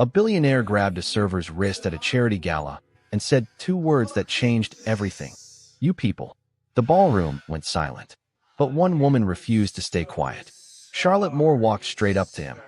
A billionaire grabbed a server's wrist at a charity gala and said two words that changed everything. You people. The ballroom went silent. But one woman refused to stay quiet. Charlotte Moore walked straight up to him,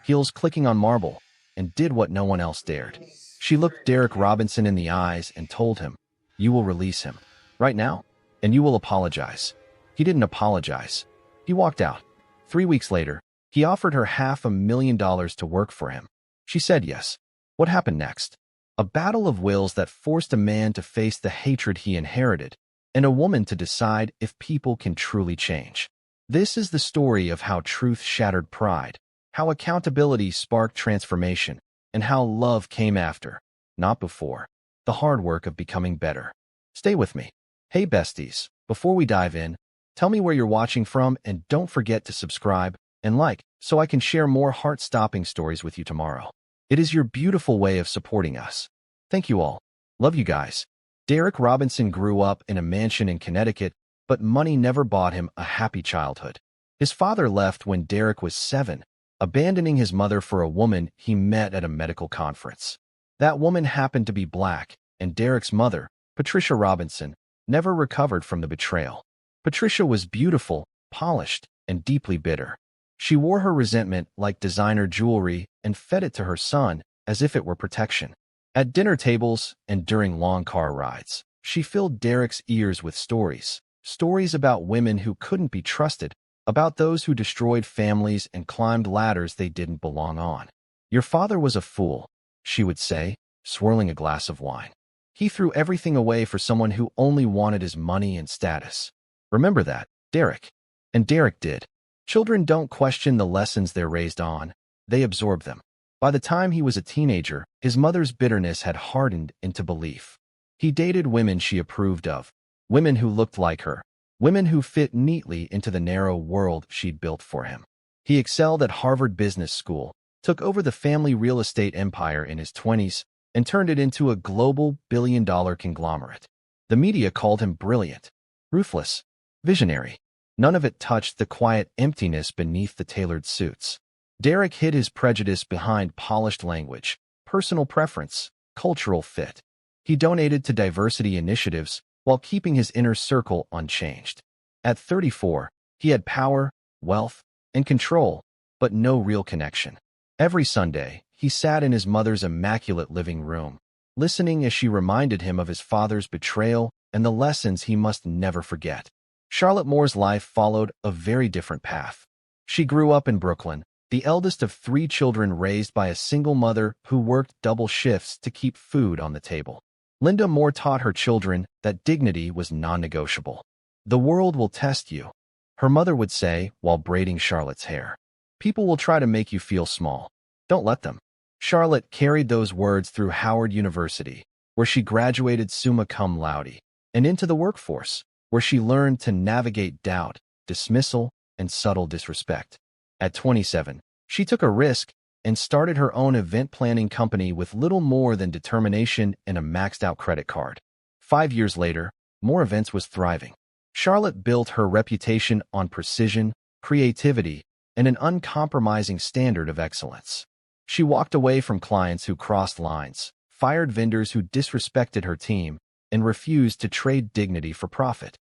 heels clicking on marble, and did what no one else dared. She looked Derek Robinson in the eyes and told him, "You will release him. Right now. And you will apologize." He didn't apologize. He walked out. 3 weeks later, he offered her $500,000 to work for him. She said yes. What happened next? A battle of wills that forced a man to face the hatred he inherited, and a woman to decide if people can truly change. This is the story of how truth shattered pride, how accountability sparked transformation, and how love came after, not before, the hard work of becoming better. Stay with me. Hey besties, before we dive in, tell me where you're watching from and don't forget to subscribe and like so I can share more heart-stopping stories with you tomorrow. It is your beautiful way of supporting us. Thank you all. Love you guys. Derek Robinson grew up in a mansion in Connecticut, but money never bought him a happy childhood. His father left when Derek was 7, abandoning his mother for a woman he met at a medical conference. That woman happened to be Black, and Derek's mother, Patricia Robinson, never recovered from the betrayal. Patricia was beautiful, polished, and deeply bitter. She wore her resentment like designer jewelry and fed it to her son as if it were protection. At dinner tables and during long car rides, she filled Derek's ears with stories. Stories about women who couldn't be trusted, about those who destroyed families and climbed ladders they didn't belong on. "Your father was a fool," she would say, swirling a glass of wine. "He threw everything away for someone who only wanted his money and status. Remember that, Derek." And Derek did. Children don't question the lessons they're raised on, they absorb them. By the time he was a teenager, his mother's bitterness had hardened into belief. He dated women she approved of, women who looked like her, women who fit neatly into the narrow world she'd built for him. He excelled at Harvard Business School, took over the family real estate empire in his 20s, and turned it into a global billion-dollar conglomerate. The media called him brilliant, ruthless, visionary. None of it touched the quiet emptiness beneath the tailored suits. Derek hid his prejudice behind polished language, personal preference, cultural fit. He donated to diversity initiatives while keeping his inner circle unchanged. At 34, he had power, wealth, and control, but no real connection. Every Sunday, he sat in his mother's immaculate living room, listening as she reminded him of his father's betrayal and the lessons he must never forget. Charlotte Moore's life followed a very different path. She grew up in Brooklyn, the eldest of 3 children raised by a single mother who worked double shifts to keep food on the table. Linda Moore taught her children that dignity was non-negotiable. "The world will test you," her mother would say while braiding Charlotte's hair. "People will try to make you feel small. Don't let them." Charlotte carried those words through Howard University, where she graduated summa cum laude, and into the workforce, where she learned to navigate doubt, dismissal, and subtle disrespect. At 27, she took a risk and started her own event planning company with little more than determination and a maxed-out credit card. 5 years later, Moore Events was thriving. Charlotte built her reputation on precision, creativity, and an uncompromising standard of excellence. She walked away from clients who crossed lines, fired vendors who disrespected her team, and refused to trade dignity for profit.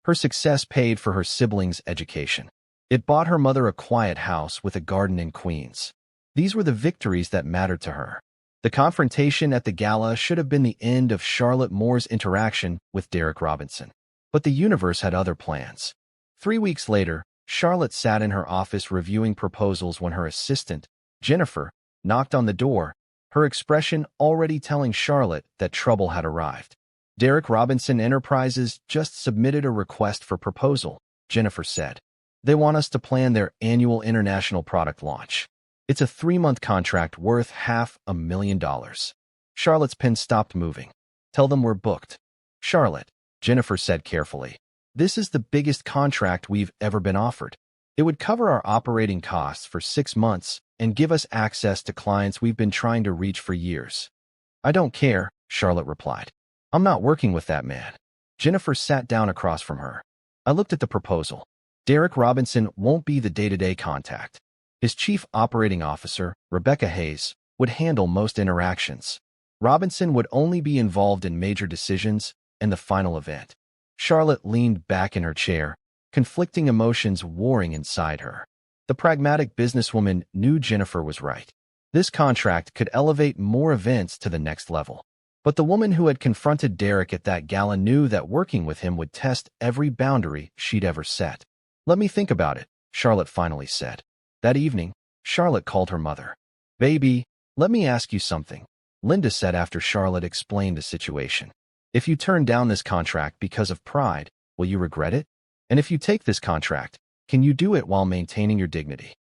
Her success paid for her siblings' education. It bought her mother a quiet house with a garden in Queens. These were the victories that mattered to her. The confrontation at the gala should have been the end of Charlotte Moore's interaction with Derek Robinson. But the universe had other plans. 3 weeks later, Charlotte sat in her office reviewing proposals when her assistant, Jennifer, knocked on the door, her expression already telling Charlotte that trouble had arrived. "Derek Robinson Enterprises just submitted a request for proposal," Jennifer said. "They want us to plan their annual international product launch. It's a 3-month contract worth $500,000. Charlotte's pen stopped moving. "Tell them we're booked." "Charlotte," Jennifer said carefully, "this is the biggest contract we've ever been offered. It would cover our operating costs for 6 months and give us access to clients we've been trying to reach for years." "I don't care," Charlotte replied. "I'm not working with that man." Jennifer sat down across from her. "I looked at the proposal. Derek Robinson won't be the day-to-day contact. His chief operating officer, Rebecca Hayes, would handle most interactions. Robinson would only be involved in major decisions and the final event. Charlotte leaned back in her chair, conflicting emotions warring inside her. The pragmatic businesswoman knew Jennifer was right. This contract could elevate more events to the next level. But the woman who had confronted Derek at that gala knew that working with him would test every boundary she'd ever set. "Let me think about it," Charlotte finally said. That evening, Charlotte called her mother. "Baby, let me ask you something," Linda said after Charlotte explained the situation. "If you turn down this contract because of pride, will you regret it? And if you take this contract, can you do it while maintaining your dignity?"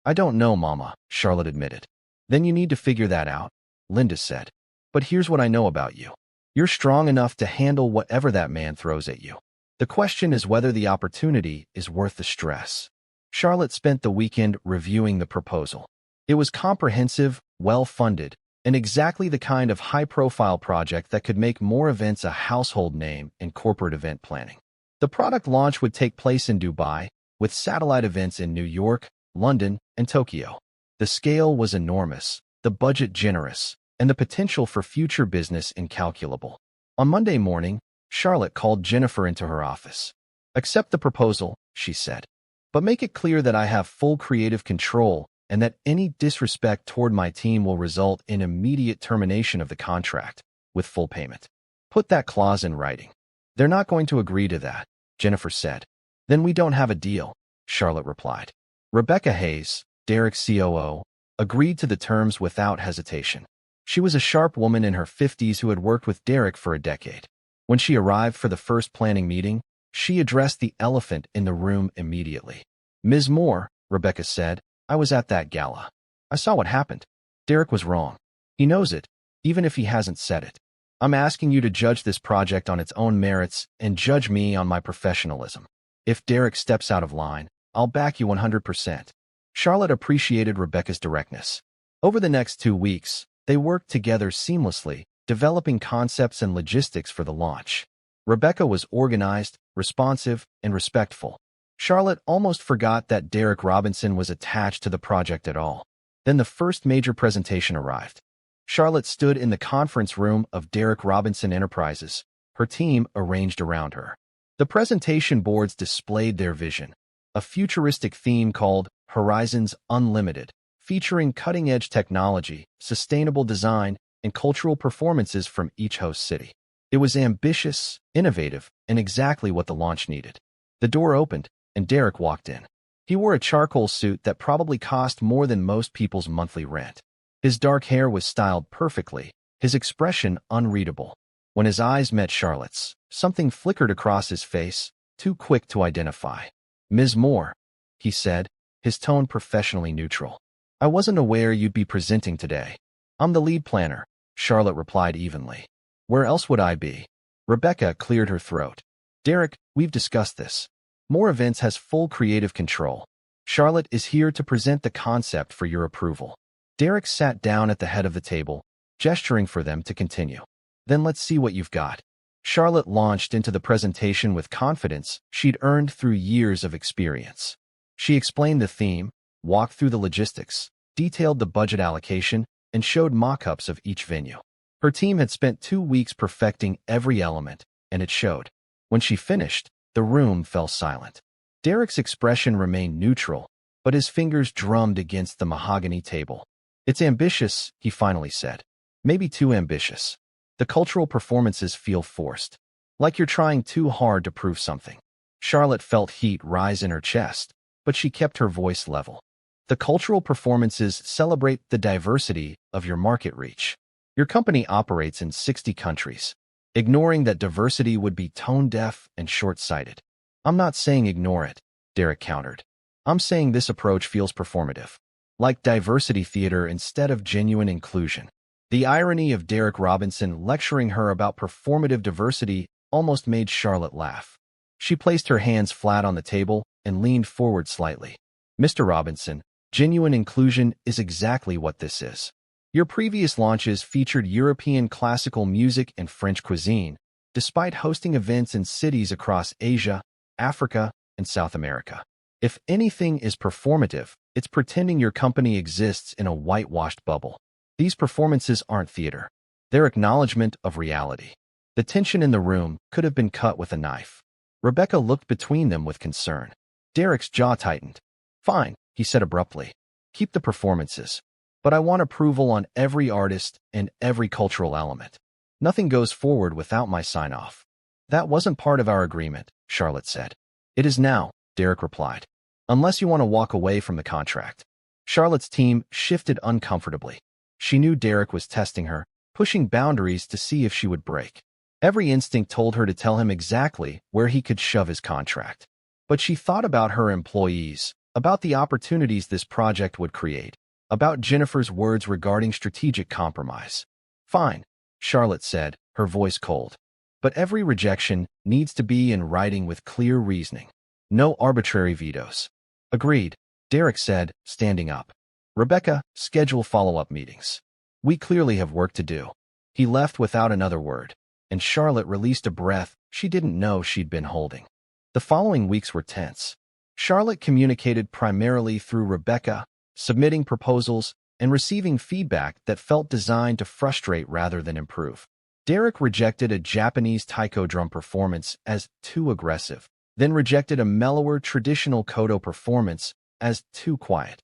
"I don't know, Mama," Charlotte admitted. "Then you need to figure that out," Linda said. "But here's what I know about you. You're strong enough to handle whatever that man throws at you. The question is whether the opportunity is worth the stress." Charlotte spent the weekend reviewing the proposal. It was comprehensive, well-funded, and exactly the kind of high-profile project that could make more events a household name in corporate event planning. The product launch would take place in Dubai, with satellite events in New York, London, and Tokyo. The scale was enormous, the budget generous, and the potential for future business incalculable. On Monday morning, Charlotte called Jennifer into her office. "Accept the proposal," she said, "but make it clear that I have full creative control and that any disrespect toward my team will result in immediate termination of the contract, with full payment. Put that clause in writing." "They're not going to agree to that," Jennifer said. "Then we don't have a deal," Charlotte replied. Rebecca Hayes, Derek's COO, agreed to the terms without hesitation. She was a sharp woman in her 50s who had worked with Derek for a decade. When she arrived for the first planning meeting, she addressed the elephant in the room immediately. "Ms. Moore," Rebecca said, "I was at that gala. I saw what happened. Derek was wrong. He knows it, even if he hasn't said it. I'm asking you to judge this project on its own merits and judge me on my professionalism. If Derek steps out of line, I'll back you 100%. Charlotte appreciated Rebecca's directness. Over the next 2 weeks, they worked together seamlessly, developing concepts and logistics for the launch. Rebecca was organized, responsive, and respectful. Charlotte almost forgot that Derek Robinson was attached to the project at all. Then the first major presentation arrived. Charlotte stood in the conference room of Derek Robinson Enterprises, her team arranged around her. The presentation boards displayed their vision, a futuristic theme called Horizons Unlimited, featuring cutting-edge technology, sustainable design, and cultural performances from each host city. It was ambitious, innovative, and exactly what the launch needed. The door opened, and Derek walked in. He wore a charcoal suit that probably cost more than most people's monthly rent. His dark hair was styled perfectly, his expression unreadable. When his eyes met Charlotte's, something flickered across his face, too quick to identify. "Ms. Moore," he said, his tone professionally neutral. "I wasn't aware you'd be presenting today." "I'm the lead planner," Charlotte replied evenly. "Where else would I be?" Rebecca cleared her throat. "Derek, we've discussed this. More Events has full creative control. Charlotte is here to present the concept for your approval." Derek sat down at the head of the table, gesturing for them to continue. "Then let's see what you've got." Charlotte launched into the presentation with confidence she'd earned through years of experience. She explained the theme, walked through the logistics, detailed the budget allocation, and showed mock-ups of each venue. Her team had spent 2 weeks perfecting every element, and it showed. When she finished, the room fell silent. Derek's expression remained neutral, but his fingers drummed against the mahogany table. "It's ambitious," he finally said. "Maybe too ambitious. The cultural performances feel forced, like you're trying too hard to prove something." Charlotte felt heat rise in her chest, but she kept her voice level. "The cultural performances celebrate the diversity of your market reach. Your company operates in 60 countries. Ignoring that diversity would be tone-deaf and short-sighted." "I'm not saying ignore it," Derek countered. "I'm saying this approach feels performative, like diversity theater instead of genuine inclusion." The irony of Derek Robinson lecturing her about performative diversity almost made Charlotte laugh. She placed her hands flat on the table and leaned forward slightly. "Mr. Robinson, genuine inclusion is exactly what this is. Your previous launches featured European classical music and French cuisine, despite hosting events in cities across Asia, Africa, and South America. If anything is performative, it's pretending your company exists in a whitewashed bubble. These performances aren't theater. They're acknowledgement of reality. The tension in the room could have been cut with a knife. Rebecca looked between them with concern. Derek's jaw tightened. Fine, he said abruptly. Keep the performances. But I want approval on every artist and every cultural element. Nothing goes forward without my sign-off. That wasn't part of our agreement, Charlotte said. It is now, Derek replied. Unless you want to walk away from the contract. Charlotte's team shifted uncomfortably. She knew Derek was testing her, pushing boundaries to see if she would break. Every instinct told her to tell him exactly where he could shove his contract. But she thought about her employees, about the opportunities this project would create, about Jennifer's words regarding strategic compromise. Fine, Charlotte said, her voice cold. But every rejection needs to be in writing with clear reasoning. No arbitrary vetoes. Agreed, Derek said, standing up. Rebecca, schedule follow-up meetings. We clearly have work to do. He left without another word, and Charlotte released a breath she didn't know she'd been holding. The following weeks were tense. Charlotte communicated primarily through Rebecca, submitting proposals and receiving feedback that felt designed to frustrate rather than improve. Derek rejected a Japanese taiko drum performance as too aggressive, then rejected a mellower traditional koto performance as too quiet.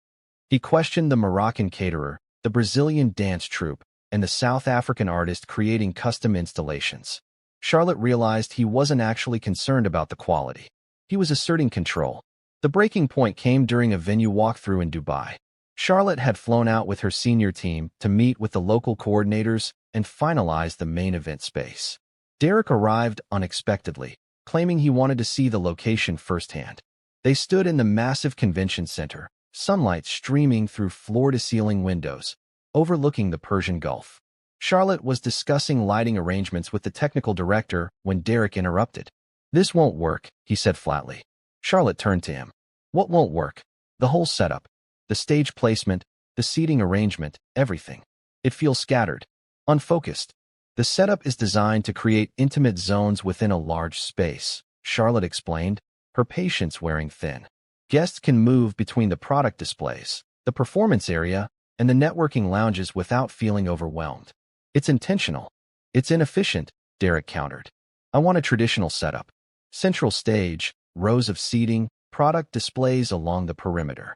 He questioned the Moroccan caterer, the Brazilian dance troupe, and the South African artist creating custom installations. Charlotte realized he wasn't actually concerned about the quality. He was asserting control. The breaking point came during a venue walkthrough in Dubai. Charlotte had flown out with her senior team to meet with the local coordinators and finalize the main event space. Derek arrived unexpectedly, claiming he wanted to see the location firsthand. They stood in the massive convention center, sunlight streaming through floor-to-ceiling windows, overlooking the Persian Gulf. Charlotte was discussing lighting arrangements with the technical director when Derek interrupted. This won't work, he said flatly. Charlotte turned to him. What won't work? The whole setup. The stage placement, the seating arrangement, everything. It feels scattered, unfocused. The setup is designed to create intimate zones within a large space, Charlotte explained, her patience wearing thin. Guests can move between the product displays, the performance area, and the networking lounges without feeling overwhelmed. It's intentional. It's inefficient, Derek countered. I want a traditional setup. Central stage, rows of seating, product displays along the perimeter.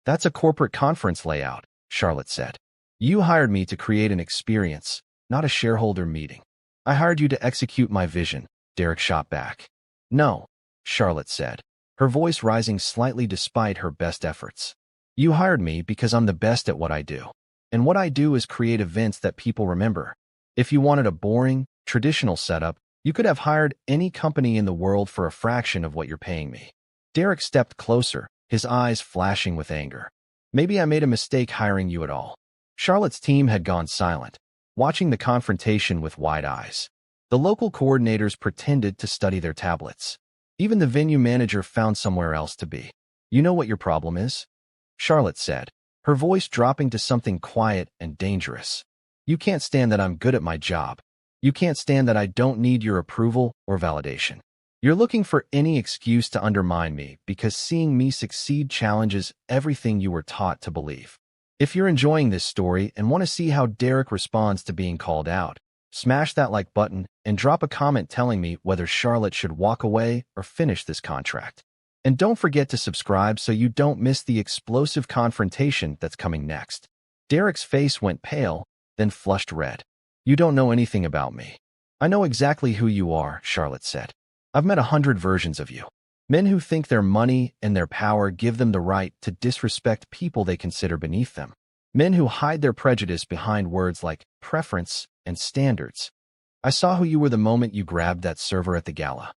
That's a corporate conference layout, Charlotte said. You hired me to create an experience, not a shareholder meeting. I hired you to execute my vision, Derek shot back. No, Charlotte said, her voice rising slightly despite her best efforts. You hired me because I'm the best at what I do. And what I do is create events that people remember. If you wanted a boring, traditional setup, you could have hired any company in the world for a fraction of what you're paying me. Derek stepped closer, his eyes flashing with anger. Maybe I made a mistake hiring you at all. Charlotte's team had gone silent, watching the confrontation with wide eyes. The local coordinators pretended to study their tablets. Even the venue manager found somewhere else to be. You know what your problem is? Charlotte said, her voice dropping to something quiet and dangerous. You can't stand that I'm good at my job. You can't stand that I don't need your approval or validation. You're looking for any excuse to undermine me because seeing me succeed challenges everything you were taught to believe. If you're enjoying this story and want to see how Derek responds to being called out, smash that like button and drop a comment telling me whether Charlotte should walk away or finish this contract. And don't forget to subscribe so you don't miss the explosive confrontation that's coming next. Derek's face went pale, then flushed red. You don't know anything about me. I know exactly who you are, Charlotte said. I've met 100 versions of you. Men who think their money and their power give them the right to disrespect people they consider beneath them. Men who hide their prejudice behind words like preference and standards. I saw who you were the moment you grabbed that server at the gala.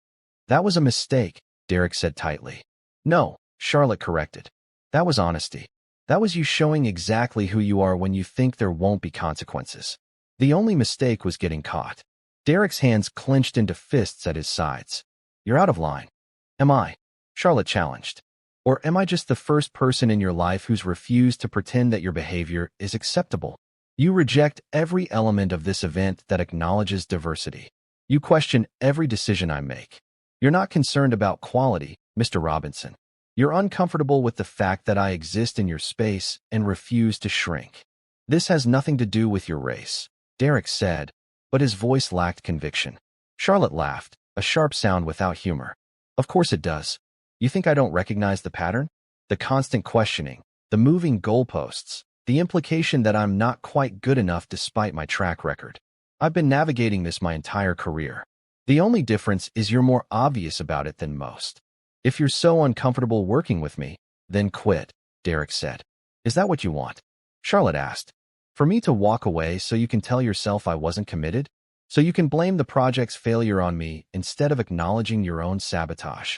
That was a mistake, Derek said tightly. No, Charlotte corrected. That was honesty. That was you showing exactly who you are when you think there won't be consequences. The only mistake was getting caught. Derek's hands clenched into fists at his sides. You're out of line. Am I? Charlotte challenged. Or am I just the first person in your life who's refused to pretend that your behavior is acceptable? You reject every element of this event that acknowledges diversity. You question every decision I make. You're not concerned about quality, Mr. Robinson. You're uncomfortable with the fact that I exist in your space and refuse to shrink. This has nothing to do with your race, Derek said, but his voice lacked conviction. Charlotte laughed, a sharp sound without humor. Of course it does. You think I don't recognize the pattern? The constant questioning, the moving goalposts, the implication that I'm not quite good enough despite my track record. I've been navigating this my entire career. The only difference is you're more obvious about it than most. If you're so uncomfortable working with me, then quit, Derek said. Is that what you want? Charlotte asked. For me to walk away so you can tell yourself I wasn't committed? So you can blame the project's failure on me instead of acknowledging your own sabotage?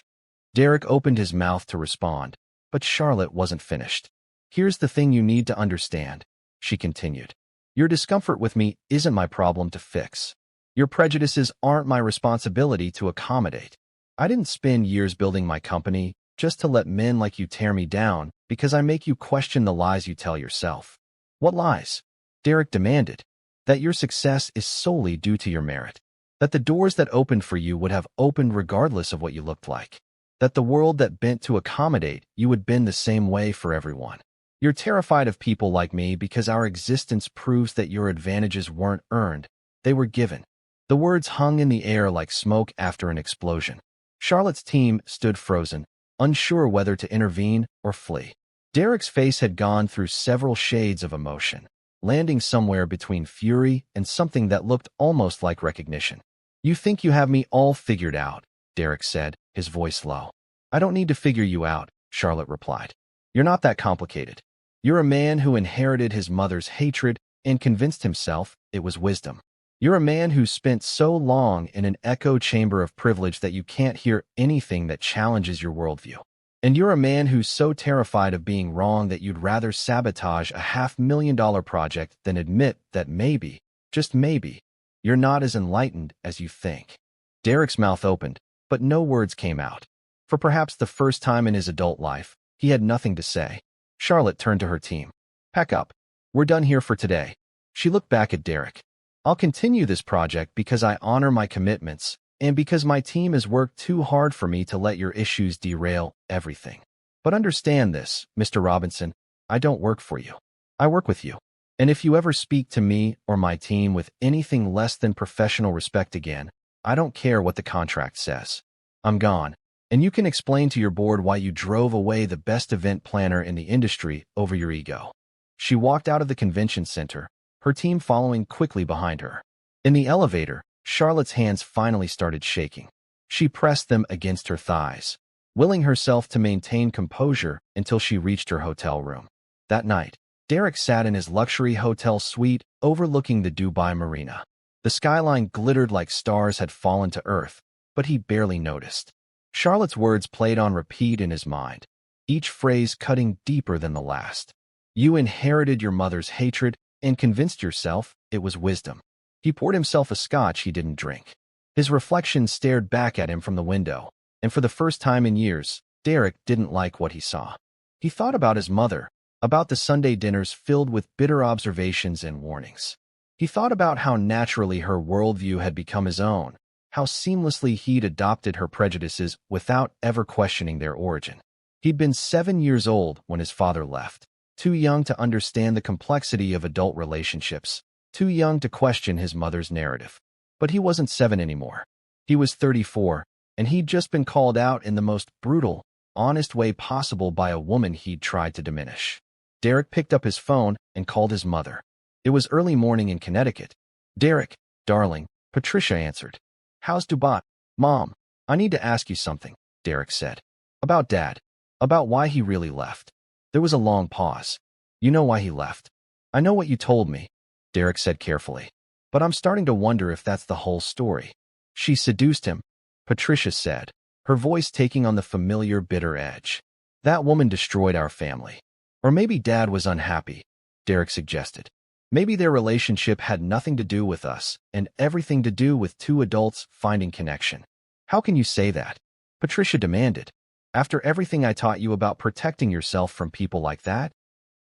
Derek opened his mouth to respond, but Charlotte wasn't finished. Here's the thing you need to understand, she continued. Your discomfort with me isn't my problem to fix. Your prejudices aren't my responsibility to accommodate. I didn't spend years building my company just to let men like you tear me down because I make you question the lies you tell yourself. What lies? Derek demanded. That your success is solely due to your merit. That the doors that opened for you would have opened regardless of what you looked like. That the world that bent to accommodate you would bend the same way for everyone. You're terrified of people like me because our existence proves that your advantages weren't earned, they were given. The words hung in the air like smoke after an explosion. Charlotte's team stood frozen, unsure whether to intervene or flee. Derek's face had gone through several shades of emotion, landing somewhere between fury and something that looked almost like recognition. You think you have me all figured out, Derek said, his voice low. I don't need to figure you out, Charlotte replied. You're not that complicated. You're a man who inherited his mother's hatred and convinced himself it was wisdom. You're a man who spent so long in an echo chamber of privilege that you can't hear anything that challenges your worldview. And you're a man who's so terrified of being wrong that you'd rather sabotage a $500,000 project than admit that maybe, just maybe, you're not as enlightened as you think. Derek's mouth opened, but no words came out. For perhaps the first time in his adult life, he had nothing to say. Charlotte turned to her team. Pack up. We're done here for today. She looked back at Derek. I'll continue this project because I honor my commitments and because my team has worked too hard for me to let your issues derail everything. But understand this, Mr. Robinson, I don't work for you. I work with you. And if you ever speak to me or my team with anything less than professional respect again, I don't care what the contract says. I'm gone. And you can explain to your board why you drove away the best event planner in the industry over your ego. She walked out of the convention center, her team following quickly behind her. In the elevator, Charlotte's hands finally started shaking. She pressed them against her thighs, willing herself to maintain composure until she reached her hotel room. That night, Derek sat in his luxury hotel suite overlooking the Dubai Marina. The skyline glittered like stars had fallen to earth, but he barely noticed. Charlotte's words played on repeat in his mind, each phrase cutting deeper than the last. You inherited your mother's hatred and convinced yourself it was wisdom. He poured himself a scotch he didn't drink. His reflection stared back at him from the window, and for the first time in years, Derek didn't like what he saw. He thought about his mother, about the Sunday dinners filled with bitter observations and warnings. He thought about how naturally her worldview had become his own, how seamlessly he'd adopted her prejudices without ever questioning their origin. He'd been 7 years old when his father left, too young to understand the complexity of adult relationships, too young to question his mother's narrative. But he wasn't 7 anymore. He was 34, and he'd just been called out in the most brutal, honest way possible by a woman he'd tried to diminish. Derek picked up his phone and called his mother. It was early morning in Connecticut. Derek, darling, Patricia answered. How's Dubai? Mom, I need to ask you something, Derek said. About Dad. About why he really left. There was a long pause. You know why he left. I know what you told me, Derek said carefully. But I'm starting to wonder if that's the whole story. She seduced him, Patricia said, her voice taking on the familiar bitter edge. That woman destroyed our family. Or maybe Dad was unhappy, Derek suggested. Maybe their relationship had nothing to do with us and everything to do with two adults finding connection. How can you say that? Patricia demanded. After everything I taught you about protecting yourself from people like that?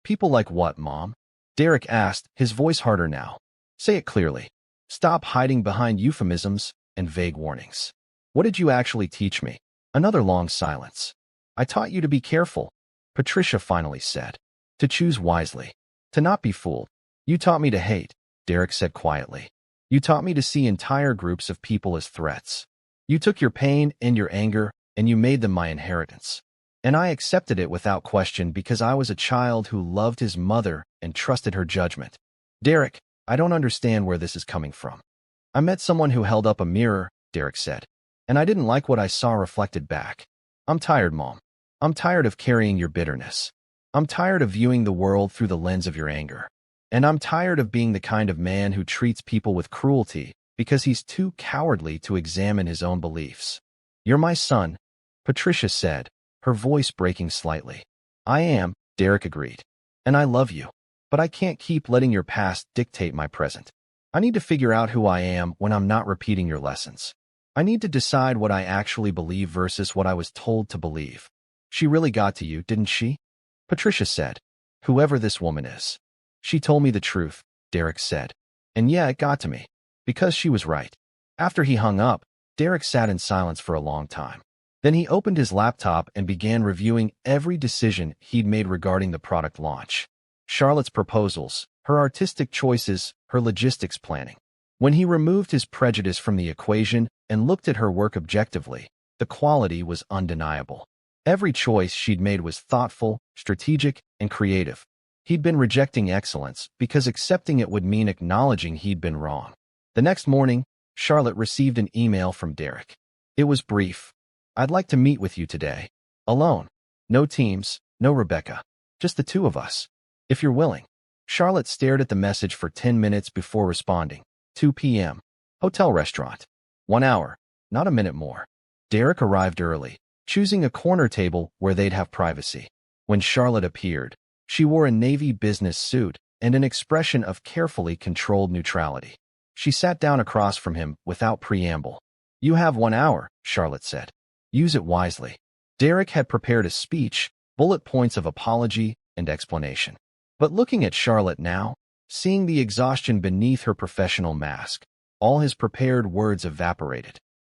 People like what, Mom? Derek asked, his voice harder now. Say it clearly. Stop hiding behind euphemisms and vague warnings. What did you actually teach me? Another long silence. I taught you to be careful, Patricia finally said. To choose wisely. To not be fooled. You taught me to hate, Derek said quietly. You taught me to see entire groups of people as threats. You took your pain and your anger, and you made them my inheritance. And I accepted it without question because I was a child who loved his mother and trusted her judgment. Derek, I don't understand where this is coming from. I met someone who held up a mirror, Derek said, and I didn't like what I saw reflected back. I'm tired, Mom. I'm tired of carrying your bitterness. I'm tired of viewing the world through the lens of your anger. And I'm tired of being the kind of man who treats people with cruelty because he's too cowardly to examine his own beliefs. You're my son, Patricia said, her voice breaking slightly. I am, Derek agreed. And I love you. But I can't keep letting your past dictate my present. I need to figure out who I am when I'm not repeating your lessons. I need to decide what I actually believe versus what I was told to believe. She really got to you, didn't she? Patricia said. Whoever this woman is. She told me the truth, Derek said. And yeah, it got to me. Because she was right. After he hung up, Derek sat in silence for a long time. Then he opened his laptop and began reviewing every decision he'd made regarding the product launch. Charlotte's proposals, her artistic choices, her logistics planning. When he removed his prejudice from the equation and looked at her work objectively, the quality was undeniable. Every choice she'd made was thoughtful, strategic, and creative. He'd been rejecting excellence because accepting it would mean acknowledging he'd been wrong. The next morning, Charlotte received an email from Derek. It was brief. I'd like to meet with you today. Alone. No teams, no Rebecca. Just the two of us. If you're willing. Charlotte stared at the message for 10 minutes before responding. 2 p.m. Hotel restaurant. 1 hour. Not a minute more. Derek arrived early, choosing a corner table where they'd have privacy. When Charlotte appeared, she wore a navy business suit and an expression of carefully controlled neutrality. She sat down across from him without preamble. You have 1 hour, Charlotte said. Use it wisely. Derek had prepared a speech, bullet points of apology and explanation. But looking at Charlotte now, seeing the exhaustion beneath her professional mask, all his prepared words evaporated.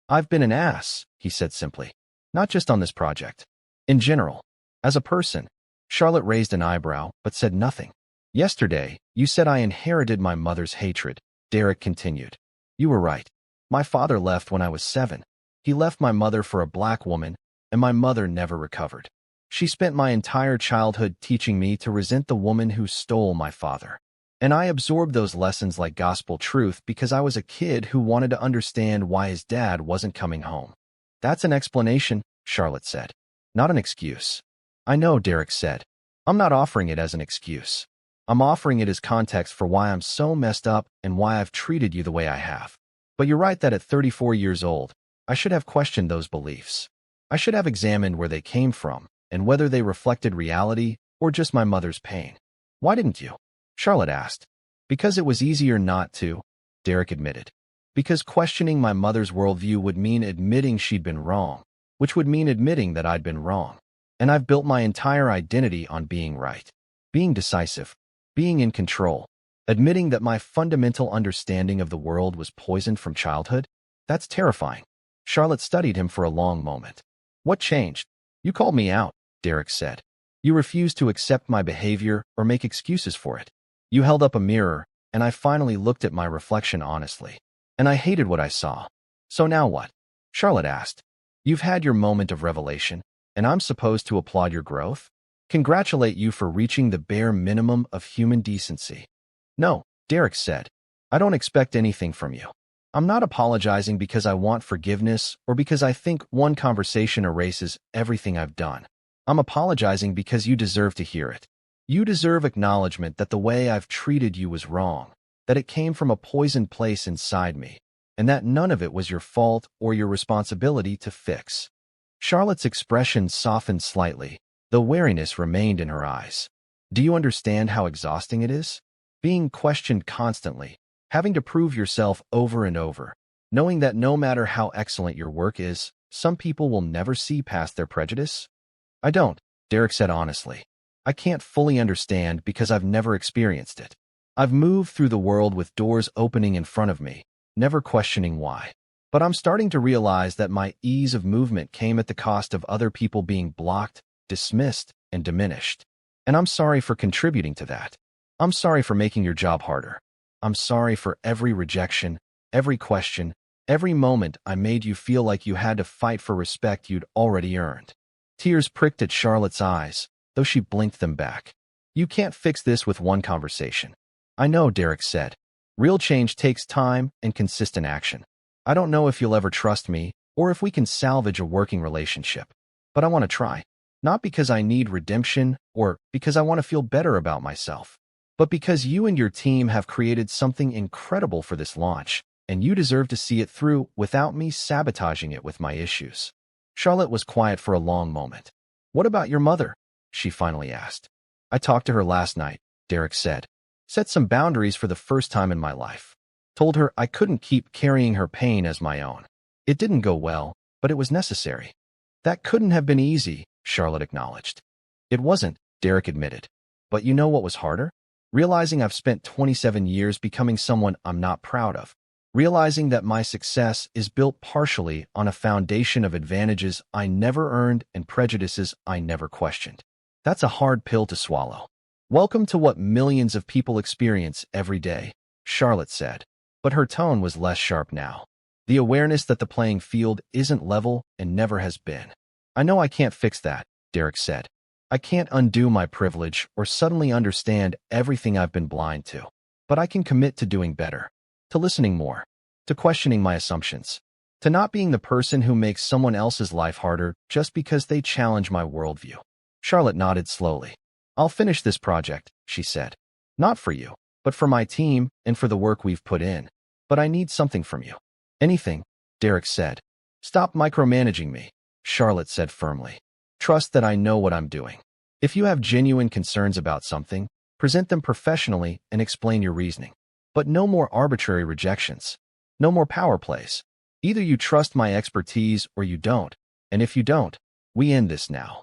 I've been an ass, he said simply. Not just on this project. In general. As a person. Charlotte raised an eyebrow, but said nothing. Yesterday, you said I inherited my mother's hatred, Derek continued. You were right. My father left when I was 7. He left my mother for a black woman, and my mother never recovered. She spent my entire childhood teaching me to resent the woman who stole my father. And I absorbed those lessons like gospel truth because I was a kid who wanted to understand why his dad wasn't coming home. That's an explanation, Charlotte said. Not an excuse. I know, Derek said. I'm not offering it as an excuse. I'm offering it as context for why I'm so messed up and why I've treated you the way I have. But you're right that at 34 years old, I should have questioned those beliefs. I should have examined where they came from and whether they reflected reality or just my mother's pain. Why didn't you? Charlotte asked. Because it was easier not to, Derek admitted. Because questioning my mother's worldview would mean admitting she'd been wrong, which would mean admitting that I'd been wrong. And I've built my entire identity on being right, being decisive, being in control, admitting that my fundamental understanding of the world was poisoned from childhood. That's terrifying. Charlotte studied him for a long moment. What changed? You called me out, Derek said. You refused to accept my behavior or make excuses for it. You held up a mirror, and I finally looked at my reflection honestly. And I hated what I saw. So now what? Charlotte asked. You've had your moment of revelation, and I'm supposed to applaud your growth? Congratulate you for reaching the bare minimum of human decency. No, Derek said. I don't expect anything from you. I'm not apologizing because I want forgiveness or because I think one conversation erases everything I've done. I'm apologizing because you deserve to hear it. You deserve acknowledgement that the way I've treated you was wrong, that it came from a poisoned place inside me, and that none of it was your fault or your responsibility to fix. Charlotte's expression softened slightly, though wariness remained in her eyes. Do you understand how exhausting it is? Being questioned constantly, having to prove yourself over and over, knowing that no matter how excellent your work is, some people will never see past their prejudice? I don't, Derek said honestly. I can't fully understand because I've never experienced it. I've moved through the world with doors opening in front of me, never questioning why. But I'm starting to realize that my ease of movement came at the cost of other people being blocked, dismissed, and diminished. And I'm sorry for contributing to that. I'm sorry for making your job harder. I'm sorry for every rejection, every question, every moment I made you feel like you had to fight for respect you'd already earned. Tears pricked at Charlotte's eyes, though she blinked them back. You can't fix this with one conversation. I know, Derek said. Real change takes time and consistent action. I don't know if you'll ever trust me or if we can salvage a working relationship, but I want to try. Not because I need redemption or because I want to feel better about myself, but because you and your team have created something incredible for this launch, and you deserve to see it through without me sabotaging it with my issues. Charlotte was quiet for a long moment. What about your mother? She finally asked. I talked to her last night, Derek said. Set some boundaries for the first time in my life. Told her I couldn't keep carrying her pain as my own. It didn't go well, but it was necessary. That couldn't have been easy, Charlotte acknowledged. It wasn't, Derek admitted. But you know what was harder? Realizing I've spent 27 years becoming someone I'm not proud of. Realizing that my success is built partially on a foundation of advantages I never earned and prejudices I never questioned. That's a hard pill to swallow. Welcome to what millions of people experience every day, Charlotte said. But her tone was less sharp now. The awareness that the playing field isn't level and never has been. I know I can't fix that, Derek said. I can't undo my privilege or suddenly understand everything I've been blind to. But I can commit to doing better, to listening more, to questioning my assumptions, to not being the person who makes someone else's life harder just because they challenge my worldview. Charlotte nodded slowly. I'll finish this project, she said. Not for you, but for my team and for the work we've put in. But I need something from you. Anything, Derek said. Stop micromanaging me, Charlotte said firmly. Trust that I know what I'm doing. If you have genuine concerns about something, present them professionally and explain your reasoning. But no more arbitrary rejections. No more power plays. Either you trust my expertise or you don't, and if you don't, we end this now.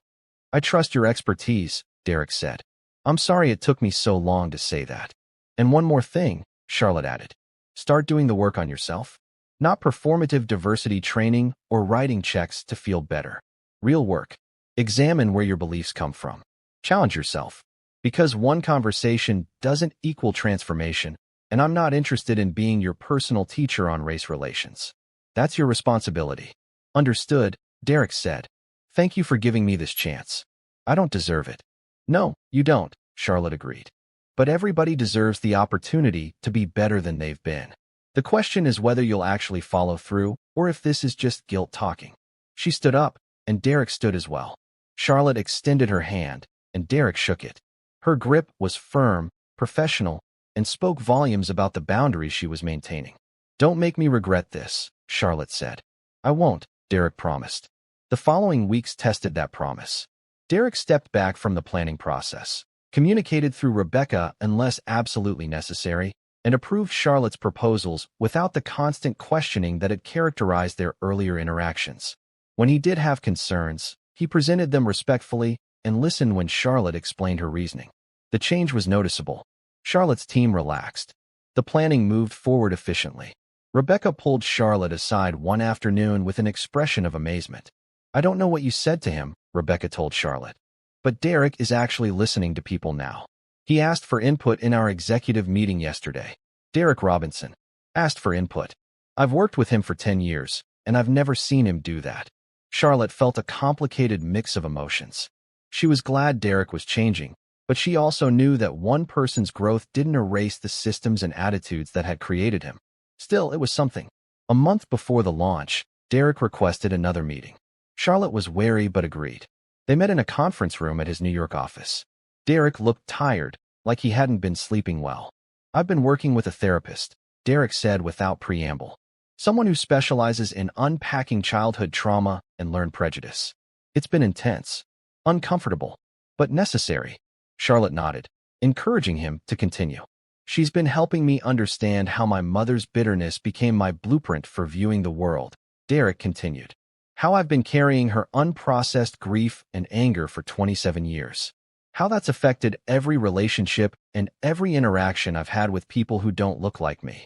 I trust your expertise, Derek said. I'm sorry it took me so long to say that. And one more thing, Charlotte added. Start doing the work on yourself. Not performative diversity training or writing checks to feel better. Real work. Examine where your beliefs come from. Challenge yourself. Because one conversation doesn't equal transformation, and I'm not interested in being your personal teacher on race relations. That's your responsibility. Understood, Derek said. Thank you for giving me this chance. I don't deserve it. No, you don't, Charlotte agreed. But everybody deserves the opportunity to be better than they've been. The question is whether you'll actually follow through or if this is just guilt talking. She stood up, and Derek stood as well. Charlotte extended her hand, and Derek shook it. Her grip was firm, professional, and spoke volumes about the boundaries she was maintaining. Don't make me regret this, Charlotte said. I won't, Derek promised. The following weeks tested that promise. Derek stepped back from the planning process, communicated through Rebecca unless absolutely necessary, and approved Charlotte's proposals without the constant questioning that had characterized their earlier interactions. When he did have concerns, he presented them respectfully and listened when Charlotte explained her reasoning. The change was noticeable. Charlotte's team relaxed. The planning moved forward efficiently. Rebecca pulled Charlotte aside one afternoon with an expression of amazement. I don't know what you said to him, Rebecca told Charlotte. But Derek is actually listening to people now. He asked for input in our executive meeting yesterday. Derek Robinson asked for input. I've worked with him for 10 years, and I've never seen him do that. Charlotte felt a complicated mix of emotions. She was glad Derek was changing, but she also knew that one person's growth didn't erase the systems and attitudes that had created him. Still, it was something. A month before the launch, Derek requested another meeting. Charlotte was wary but agreed. They met in a conference room at his New York office. Derek looked tired, like he hadn't been sleeping well. I've been working with a therapist, Derek said without preamble. Someone who specializes in unpacking childhood trauma and learned prejudice. It's been intense, uncomfortable, but necessary. Charlotte nodded, encouraging him to continue. She's been helping me understand how my mother's bitterness became my blueprint for viewing the world, Derek continued. How I've been carrying her unprocessed grief and anger for 27 years. How that's affected every relationship and every interaction I've had with people who don't look like me.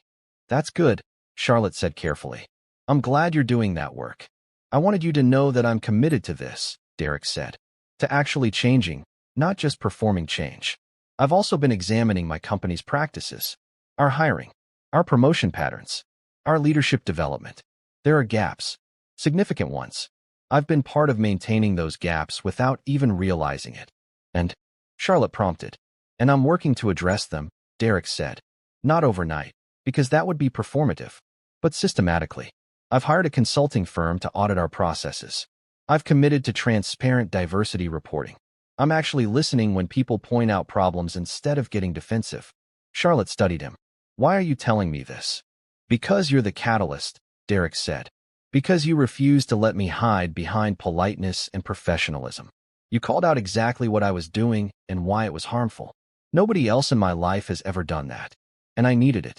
That's good, Charlotte said carefully. I'm glad you're doing that work. I wanted you to know that I'm committed to this, Derek said. To actually changing, not just performing change. I've also been examining my company's practices, our hiring, our promotion patterns, our leadership development. There are gaps, significant ones. I've been part of maintaining those gaps without even realizing it. And, Charlotte prompted, and I'm working to address them, Derek said. Not overnight, because that would be performative, but systematically. I've hired a consulting firm to audit our processes. I've committed to transparent diversity reporting. I'm actually listening when people point out problems instead of getting defensive. Charlotte studied him. Why are you telling me this? Because you're the catalyst, Derek said. Because you refused to let me hide behind politeness and professionalism. You called out exactly what I was doing and why it was harmful. Nobody else in my life has ever done that. And I needed it.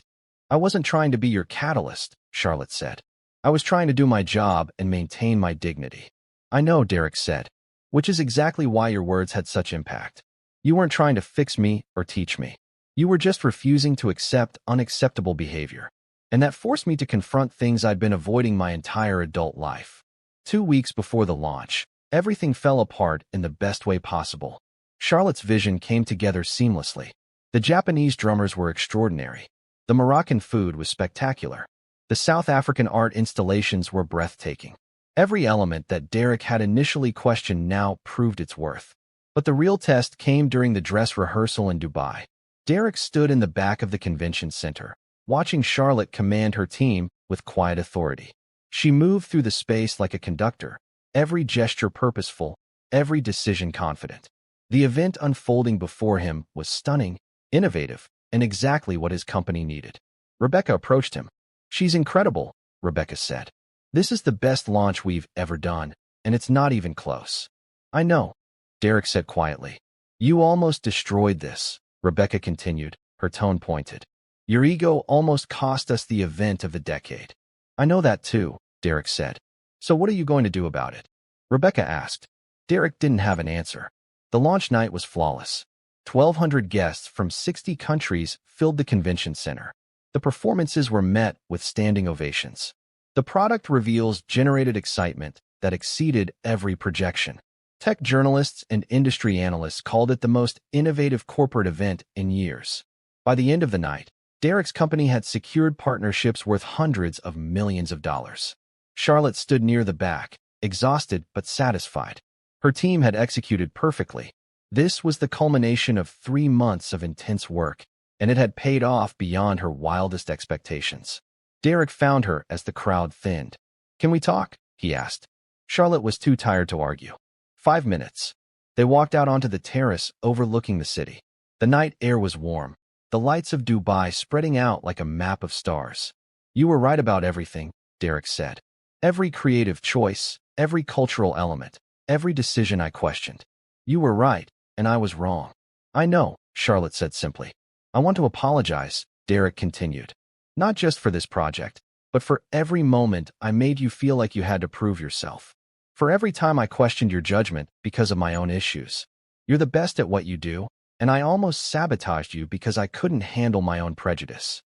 I wasn't trying to be your catalyst, Charlotte said. I was trying to do my job and maintain my dignity. I know, Derek said, which is exactly why your words had such impact. You weren't trying to fix me or teach me. You were just refusing to accept unacceptable behavior. And that forced me to confront things I'd been avoiding my entire adult life. 2 weeks before the launch, everything fell apart in the best way possible. Charlotte's vision came together seamlessly. The Japanese drummers were extraordinary. The Moroccan food was spectacular. The South African art installations were breathtaking. Every element that Derek had initially questioned now proved its worth. But the real test came during the dress rehearsal in Dubai. Derek stood in the back of the convention center, watching Charlotte command her team with quiet authority. She moved through the space like a conductor, every gesture purposeful, every decision confident. The event unfolding before him was stunning, innovative, and exactly what his company needed. Rebecca approached him. She's incredible, Rebecca said. This is the best launch we've ever done, and it's not even close. I know, Derek said quietly. You almost destroyed this, Rebecca continued, her tone pointed. Your ego almost cost us the event of the decade. I know that too, Derek said. So what are you going to do about it? Rebecca asked. Derek didn't have an answer. The launch night was flawless. 1,200 guests from 60 countries filled the convention center. The performances were met with standing ovations. The product reveals generated excitement that exceeded every projection. Tech journalists and industry analysts called it the most innovative corporate event in years. By the end of the night, Derek's company had secured partnerships worth hundreds of millions of dollars. Charlotte stood near the back, exhausted but satisfied. Her team had executed perfectly. This was the culmination of 3 months of intense work, and it had paid off beyond her wildest expectations. Derek found her as the crowd thinned. Can we talk? He asked. Charlotte was too tired to argue. 5 minutes. They walked out onto the terrace overlooking the city. The night air was warm, the lights of Dubai spreading out like a map of stars. You were right about everything, Derek said. Every creative choice, every cultural element, every decision I questioned. You were right, and I was wrong. I know, Charlotte said simply. I want to apologize, Derek continued. Not just for this project, but for every moment I made you feel like you had to prove yourself. For every time I questioned your judgment because of my own issues. You're the best at what you do, and I almost sabotaged you because I couldn't handle my own prejudice.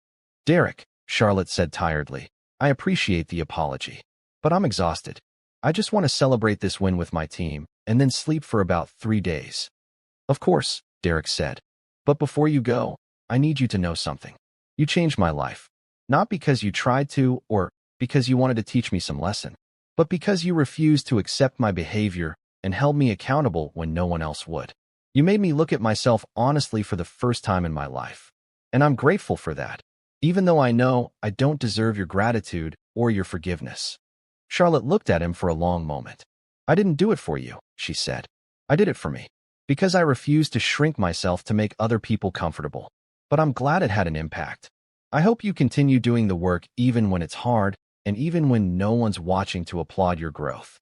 Derek, Charlotte said tiredly, I appreciate the apology, but I'm exhausted. I just want to celebrate this win with my team and then sleep for about 3 days. Of course, Derek said. But before you go, I need you to know something. You changed my life. Not because you tried to or because you wanted to teach me some lesson, but because you refused to accept my behavior and held me accountable when no one else would. You made me look at myself honestly for the first time in my life. And I'm grateful for that, even though I know I don't deserve your gratitude or your forgiveness. Charlotte looked at him for a long moment. I didn't do it for you, she said. I did it for me. Because I refused to shrink myself to make other people comfortable. But I'm glad it had an impact. I hope you continue doing the work even when it's hard and even when no one's watching to applaud your growth.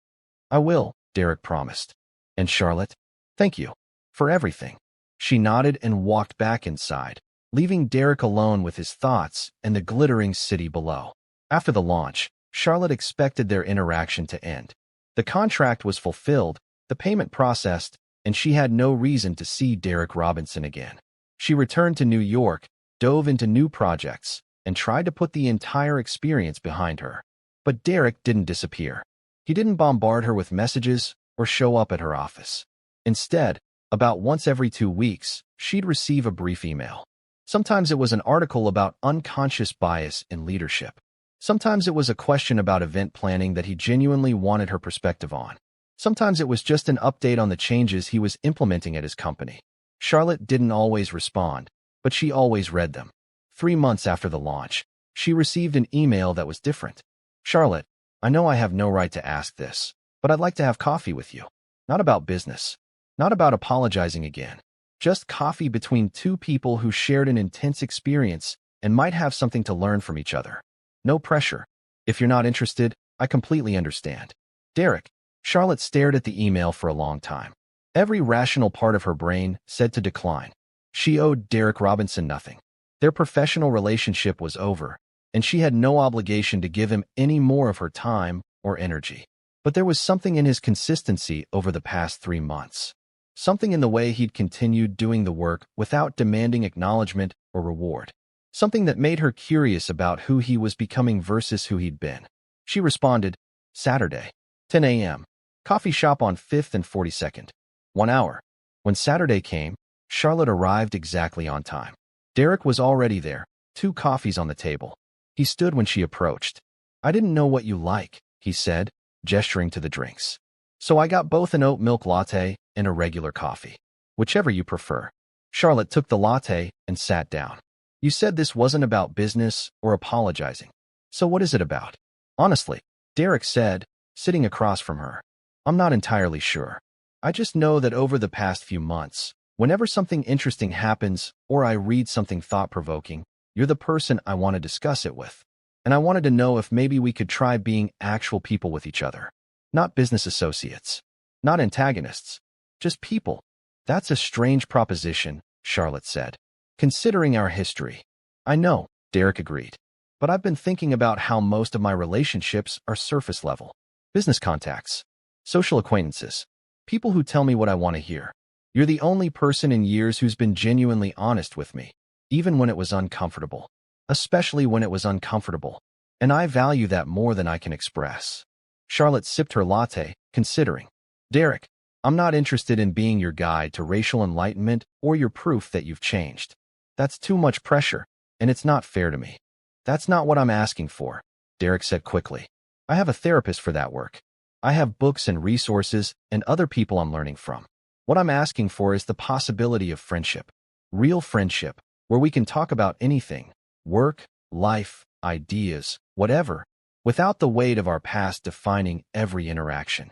I will, Derek promised. And Charlotte, thank you for everything. She nodded and walked back inside, leaving Derek alone with his thoughts and the glittering city below. After the launch, Charlotte expected their interaction to end. The contract was fulfilled, the payment processed, and she had no reason to see Derek Robinson again. She returned to New York, dove into new projects, and tried to put the entire experience behind her. But Derek didn't disappear. He didn't bombard her with messages or show up at her office. Instead, About once every 2 weeks, she'd receive a brief email. Sometimes it was an article about unconscious bias in leadership. Sometimes it was a question about event planning that he genuinely wanted her perspective on. Sometimes it was just an update on the changes he was implementing at his company. Charlotte didn't always respond, but she always read them. 3 months after the launch, she received an email that was different. Charlotte, I know I have no right to ask this, but I'd like to have coffee with you. Not about business. Not about apologizing again. Just coffee between two people who shared an intense experience and might have something to learn from each other. No pressure. If you're not interested, I completely understand. Derek. Charlotte stared at the email for a long time. Every rational part of her brain said to decline. She owed Derek Robinson nothing. Their professional relationship was over, and she had no obligation to give him any more of her time or energy. But there was something in his consistency over the past 3 months. Something in the way he'd continued doing the work without demanding acknowledgement or reward. Something that made her curious about who he was becoming versus who he'd been. She responded, Saturday, 10 a.m. Coffee shop on 5th and 42nd. 1 hour. When Saturday came, Charlotte arrived exactly on time. Derek was already there, 2 coffees on the table. He stood when she approached. I didn't know what you like, he said, gesturing to the drinks. So I got both an oat milk latte and a regular coffee. Whichever you prefer. Charlotte took the latte and sat down. You said this wasn't about business or apologizing. So what is it about? Honestly, Derek said, sitting across from her. I'm not entirely sure. I just know that over the past few months, whenever something interesting happens or I read something thought-provoking, you're the person I want to discuss it with. And I wanted to know if maybe we could try being actual people with each other. Not business associates. Not antagonists. Just people. That's a strange proposition, Charlotte said. Considering our history. I know, Derek agreed. But I've been thinking about how most of my relationships are surface level. Business contacts. Social acquaintances. People who tell me what I want to hear. You're the only person in years who's been genuinely honest with me, even when it was uncomfortable. Especially when it was uncomfortable. And I value that more than I can express. Charlotte sipped her latte, considering. Derek, I'm not interested in being your guide to racial enlightenment or your proof that you've changed. That's too much pressure, and it's not fair to me. That's not what I'm asking for, Derek said quickly. I have a therapist for that work. I have books and resources and other people I'm learning from. What I'm asking for is the possibility of friendship. Real friendship, where we can talk about anything. Work, life, ideas, whatever, without the weight of our past defining every interaction.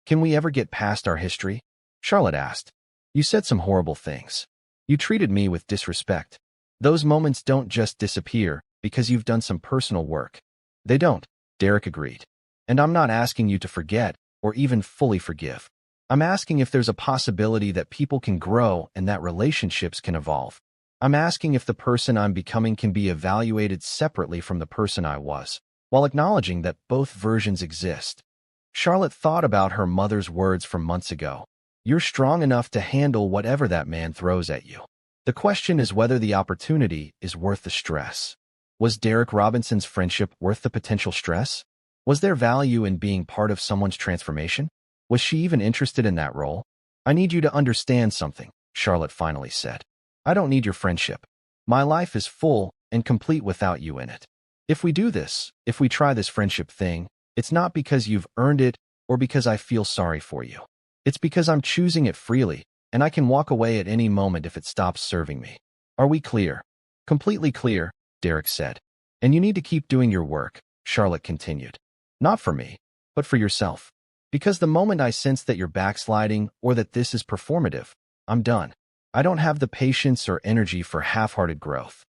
Can we ever get past our history? Charlotte asked. You said some horrible things. You treated me with disrespect. Those moments don't just disappear because you've done some personal work. They don't, Derek agreed. And I'm not asking you to forget or even fully forgive. I'm asking if there's a possibility that people can grow and that relationships can evolve. I'm asking if the person I'm becoming can be evaluated separately from the person I was, while acknowledging that both versions exist. Charlotte thought about her mother's words from months ago. You're strong enough to handle whatever that man throws at you. The question is whether the opportunity is worth the stress. Was Derek Robinson's friendship worth the potential stress? Was there value in being part of someone's transformation? Was she even interested in that role? I need you to understand something, Charlotte finally said. I don't need your friendship. My life is full and complete without you in it. If we do this, if we try this friendship thing, it's not because you've earned it or because I feel sorry for you. It's because I'm choosing it freely, and I can walk away at any moment if it stops serving me. Are we clear? Completely clear, Derek said. And you need to keep doing your work, Charlotte continued. Not for me, but for yourself. Because the moment I sense that you're backsliding or that this is performative, I'm done. I don't have the patience or energy for half-hearted growth.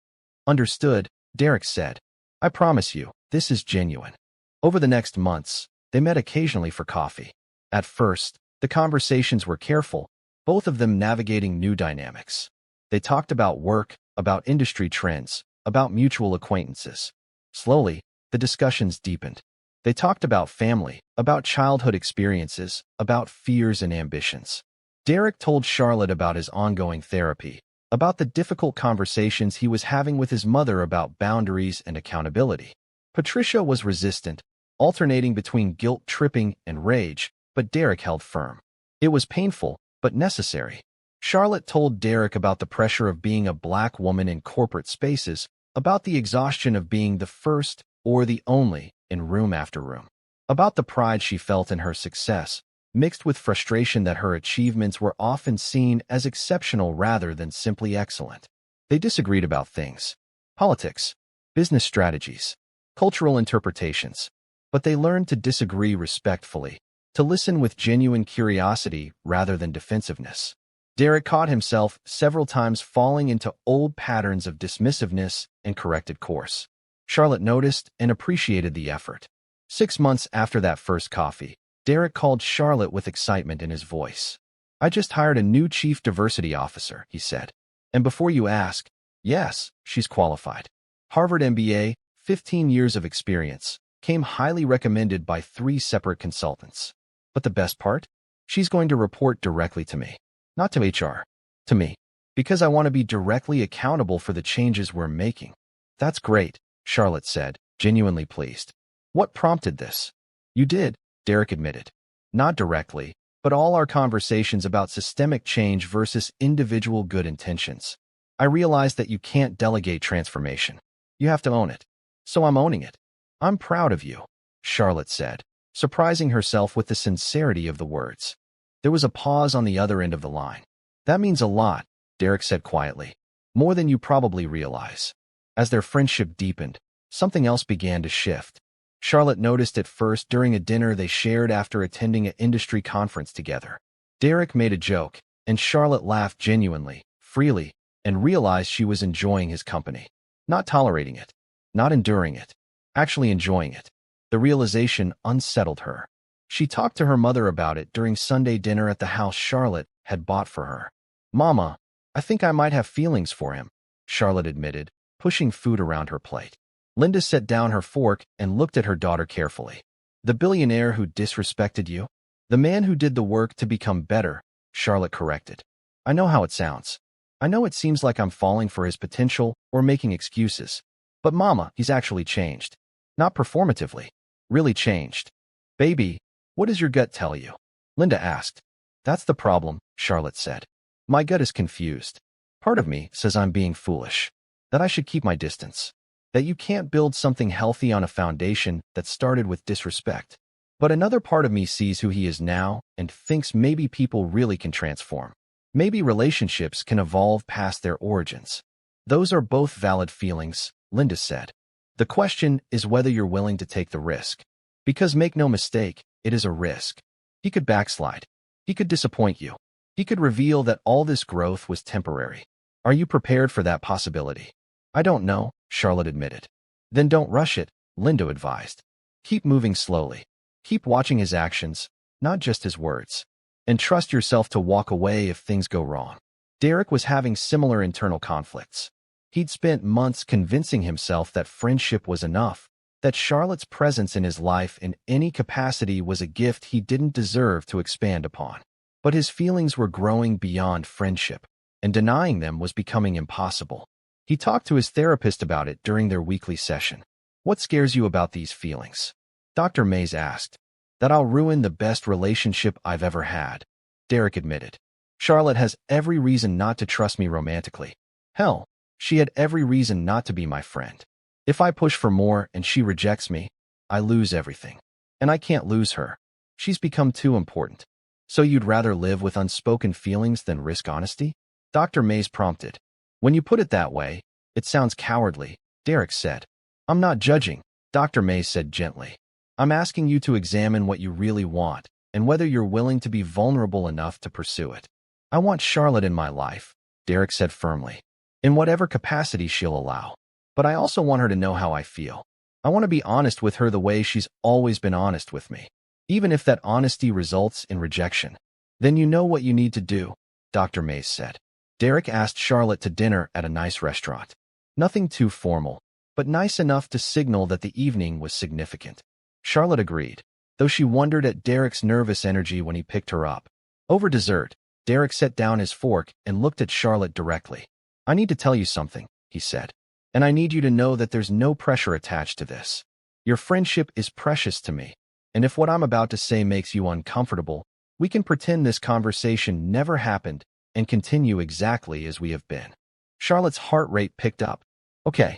Understood, Derek said. I promise you, this is genuine. Over the next months, they met occasionally for coffee. At first, the conversations were careful, both of them navigating new dynamics. They talked about work, about industry trends, about mutual acquaintances. Slowly, the discussions deepened. They talked about family, about childhood experiences, about fears and ambitions. Derek told Charlotte about his ongoing therapy, about the difficult conversations he was having with his mother about boundaries and accountability. Patricia was resistant, alternating between guilt-tripping and rage, but Derek held firm. It was painful, but necessary. Charlotte told Derek about the pressure of being a black woman in corporate spaces, about the exhaustion of being the first or the only in room after room, about the pride she felt in her success, mixed with frustration that her achievements were often seen as exceptional rather than simply excellent. They disagreed about things: politics, business strategies, cultural interpretations, but they learned to disagree respectfully, to listen with genuine curiosity rather than defensiveness. Derek caught himself several times falling into old patterns of dismissiveness and corrected course. Charlotte noticed and appreciated the effort. 6 months after that first coffee, Derek called Charlotte with excitement in his voice. "I just hired a new chief diversity officer," he said. "And before you ask, yes, she's qualified. Harvard MBA, 15 years of experience, came highly recommended by 3 separate consultants. But the best part? She's going to report directly to me. Not to HR, to me. Because I want to be directly accountable for the changes we're making." "That's great," Charlotte said, genuinely pleased. "What prompted this?" "You did," Derek admitted. "Not directly, but all our conversations about systemic change versus individual good intentions. I realized that you can't delegate transformation. You have to own it. So I'm owning it." "I'm proud of you," Charlotte said, surprising herself with the sincerity of the words. There was a pause on the other end of the line. "That means a lot," Derek said quietly. "More than you probably realize." As their friendship deepened, something else began to shift. Charlotte noticed it first during a dinner they shared after attending an industry conference together. Derek made a joke, and Charlotte laughed genuinely, freely, and realized she was enjoying his company. Not tolerating it, not enduring it, actually enjoying it. The realization unsettled her. She talked to her mother about it during Sunday dinner at the house Charlotte had bought for her. "Mama, I think I might have feelings for him," Charlotte admitted, pushing food around her plate. Linda set down her fork and looked at her daughter carefully. "The billionaire who disrespected you? The man who did the work to become better," Charlotte corrected. "I know how it sounds. I know it seems like I'm falling for his potential or making excuses. But Mama, he's actually changed. Not performatively. Really changed." "Baby, what does your gut tell you?" Linda asked. "That's the problem," Charlotte said. "My gut is confused. Part of me says I'm being foolish, that I should keep my distance, that you can't build something healthy on a foundation that started with disrespect. But another part of me sees who he is now and thinks maybe people really can transform. Maybe relationships can evolve past their origins." "Those are both valid feelings," Linda said. "The question is whether you're willing to take the risk. Because make no mistake, it is a risk. He could backslide. He could disappoint you. He could reveal that all this growth was temporary. Are you prepared for that possibility?" "I don't know," Charlotte admitted. "Then don't rush it," Linda advised. "Keep moving slowly. Keep watching his actions, not just his words. And trust yourself to walk away if things go wrong." Derek was having similar internal conflicts. He'd spent months convincing himself that friendship was enough, that Charlotte's presence in his life in any capacity was a gift he didn't deserve to expand upon. But his feelings were growing beyond friendship, and denying them was becoming impossible. He talked to his therapist about it during their weekly session. "What scares you about these feelings?" Dr. Mays asked. "That I'll ruin the best relationship I've ever had," Derek admitted. "Charlotte has every reason not to trust me romantically. Hell, she had every reason not to be my friend. If I push for more and she rejects me, I lose everything. And I can't lose her. She's become too important." "So you'd rather live with unspoken feelings than risk honesty?" Dr. Mays prompted. "When you put it that way, it sounds cowardly," Derek said. "I'm not judging," Dr. Mays said gently. "I'm asking you to examine what you really want and whether you're willing to be vulnerable enough to pursue it." "I want Charlotte in my life," Derek said firmly, "in whatever capacity she'll allow. But I also want her to know how I feel. I want to be honest with her the way she's always been honest with me, even if that honesty results in rejection." "Then you know what you need to do," Dr. Mays said. Derek asked Charlotte to dinner at a nice restaurant. Nothing too formal, but nice enough to signal that the evening was significant. Charlotte agreed, though she wondered at Derek's nervous energy when he picked her up. Over dessert, Derek set down his fork and looked at Charlotte directly. "I need to tell you something," he said. "And I need you to know that there's no pressure attached to this. Your friendship is precious to me, and if what I'm about to say makes you uncomfortable, we can pretend this conversation never happened and continue exactly as we have been. Charlotte's heart rate picked up. Okay,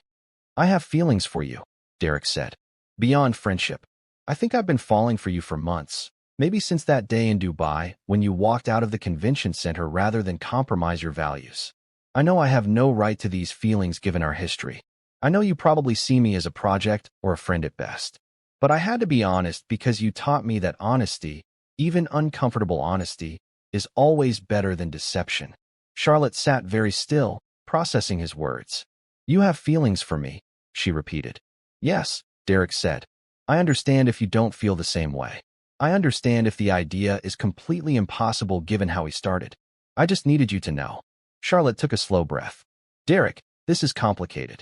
I have feelings for you, Derek said. Beyond friendship. I think I've been falling for you for months. Maybe since that day in Dubai, when you walked out of the convention center rather than compromise your values. I know I have no right to these feelings given our history. I know you probably see me as a project or a friend at best. But I had to be honest because you taught me that honesty, even uncomfortable honesty, is always better than deception. Charlotte sat very still, processing his words. You have feelings for me, she repeated. Yes, Derek said. I understand if you don't feel the same way. I understand if the idea is completely impossible given how we started. I just needed you to know. Charlotte took a slow breath. Derek, this is complicated.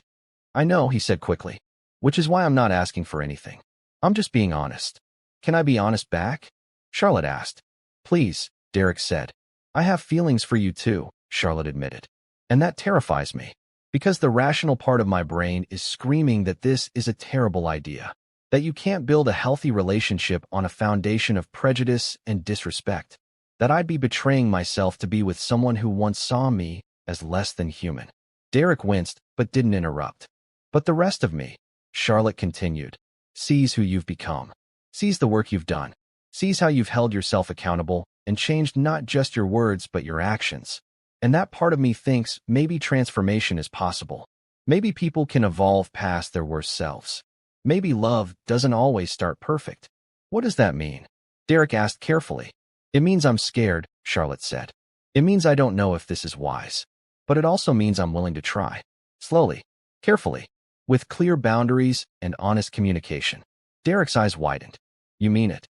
I know, he said quickly, which is why I'm not asking for anything. I'm just being honest. Can I be honest back? Charlotte asked. Please, Derek said. I have feelings for you too, Charlotte admitted. And that terrifies me, because the rational part of my brain is screaming that this is a terrible idea. That you can't build a healthy relationship on a foundation of prejudice and disrespect. That I'd be betraying myself to be with someone who once saw me as less than human. Derek winced, but didn't interrupt. But the rest of me, Charlotte continued, sees who you've become. Sees the work you've done. Sees how you've held yourself accountable and changed not just your words but your actions. And that part of me thinks maybe transformation is possible. Maybe people can evolve past their worst selves. Maybe love doesn't always start perfect. What does that mean? Derek asked carefully. It means I'm scared, Charlotte said. It means I don't know if this is wise. But it also means I'm willing to try. Slowly, carefully, with clear boundaries and honest communication. Derek's eyes widened. You mean it?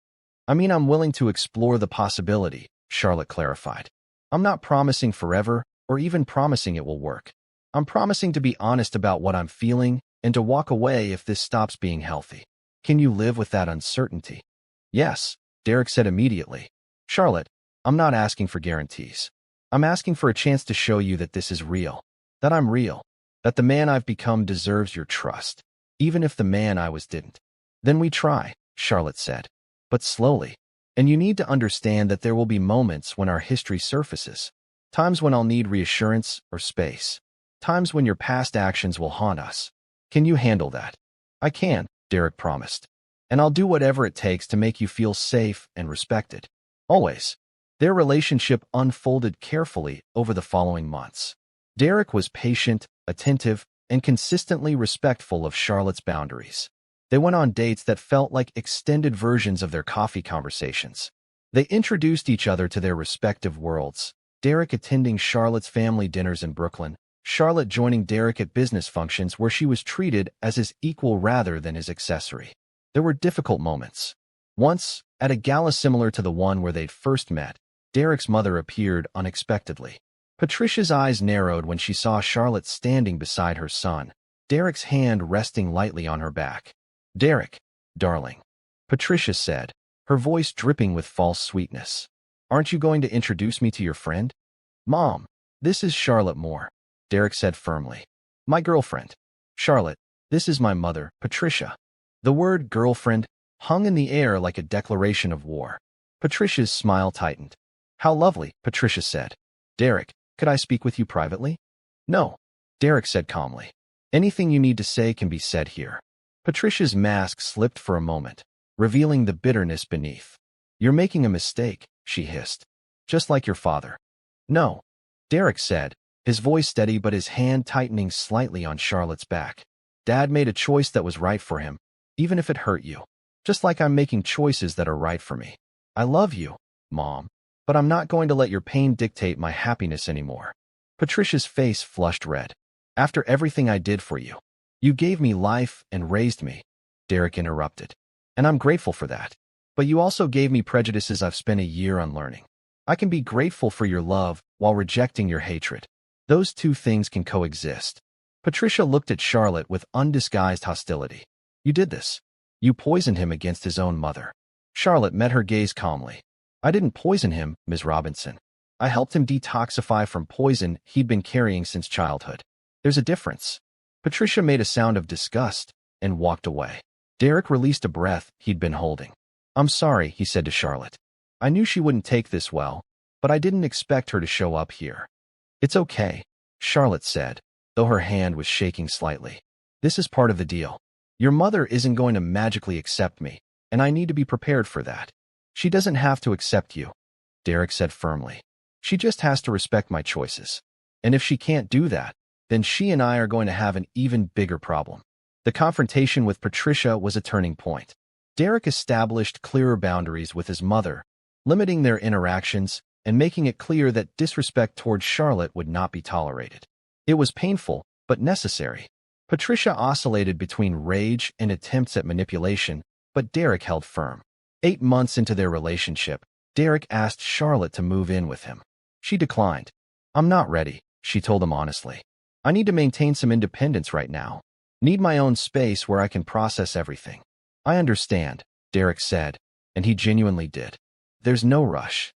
I mean I'm willing to explore the possibility, Charlotte clarified. I'm not promising forever or even promising it will work. I'm promising to be honest about what I'm feeling and to walk away if this stops being healthy. Can you live with that uncertainty? Yes, Derek said immediately. Charlotte, I'm not asking for guarantees. I'm asking for a chance to show you that this is real, that I'm real, that the man I've become deserves your trust, even if the man I was didn't. Then we try, Charlotte said, but slowly. And you need to understand that there will be moments when our history surfaces, times when I'll need reassurance or space, times when your past actions will haunt us. Can you handle that? I can, Derek promised. And I'll do whatever it takes to make you feel safe and respected. Always. Their relationship unfolded carefully over the following months. Derek was patient, attentive, and consistently respectful of Charlotte's boundaries. They went on dates that felt like extended versions of their coffee conversations. They introduced each other to their respective worlds, Derek attending Charlotte's family dinners in Brooklyn, Charlotte joining Derek at business functions where she was treated as his equal rather than his accessory. There were difficult moments. Once, at a gala similar to the one where they'd first met, Derek's mother appeared unexpectedly. Patricia's eyes narrowed when she saw Charlotte standing beside her son, Derek's hand resting lightly on her back. Derek, darling, Patricia said, her voice dripping with false sweetness. Aren't you going to introduce me to your friend? Mom, this is Charlotte Moore, Derek said firmly. My girlfriend. Charlotte, this is my mother, Patricia. The word girlfriend hung in the air like a declaration of war. Patricia's smile tightened. How lovely, Patricia said. Derek, could I speak with you privately? No, Derek said calmly. Anything you need to say can be said here. Patricia's mask slipped for a moment, revealing the bitterness beneath. You're making a mistake, she hissed. Just like your father. No, Derek said, his voice steady but his hand tightening slightly on Charlotte's back. Dad made a choice that was right for him, even if it hurt you. Just like I'm making choices that are right for me. I love you, Mom, but I'm not going to let your pain dictate my happiness anymore. Patricia's face flushed red. After everything I did for you. You gave me life and raised me, Derek interrupted. And I'm grateful for that. But you also gave me prejudices I've spent a year unlearning. I can be grateful for your love while rejecting your hatred. Those two things can coexist. Patricia looked at Charlotte with undisguised hostility. You did this. You poisoned him against his own mother. Charlotte met her gaze calmly. I didn't poison him, Ms. Robinson. I helped him detoxify from poison he'd been carrying since childhood. There's a difference. Patricia made a sound of disgust and walked away. Derek released a breath he'd been holding. I'm sorry, he said to Charlotte. I knew she wouldn't take this well, but I didn't expect her to show up here. It's okay, Charlotte said, though her hand was shaking slightly. This is part of the deal. Your mother isn't going to magically accept me, and I need to be prepared for that. She doesn't have to accept you, Derek said firmly. She just has to respect my choices. And if she can't do that, then she and I are going to have an even bigger problem. The confrontation with Patricia was a turning point. Derek established clearer boundaries with his mother, limiting their interactions and making it clear that disrespect towards Charlotte would not be tolerated. It was painful, but necessary. Patricia oscillated between rage and attempts at manipulation, but Derek held firm. 8 months into their relationship, Derek asked Charlotte to move in with him. She declined. I'm not ready, she told him honestly. I need to maintain some independence right now. Need my own space where I can process everything. I understand, Derek said, and he genuinely did. There's no rush.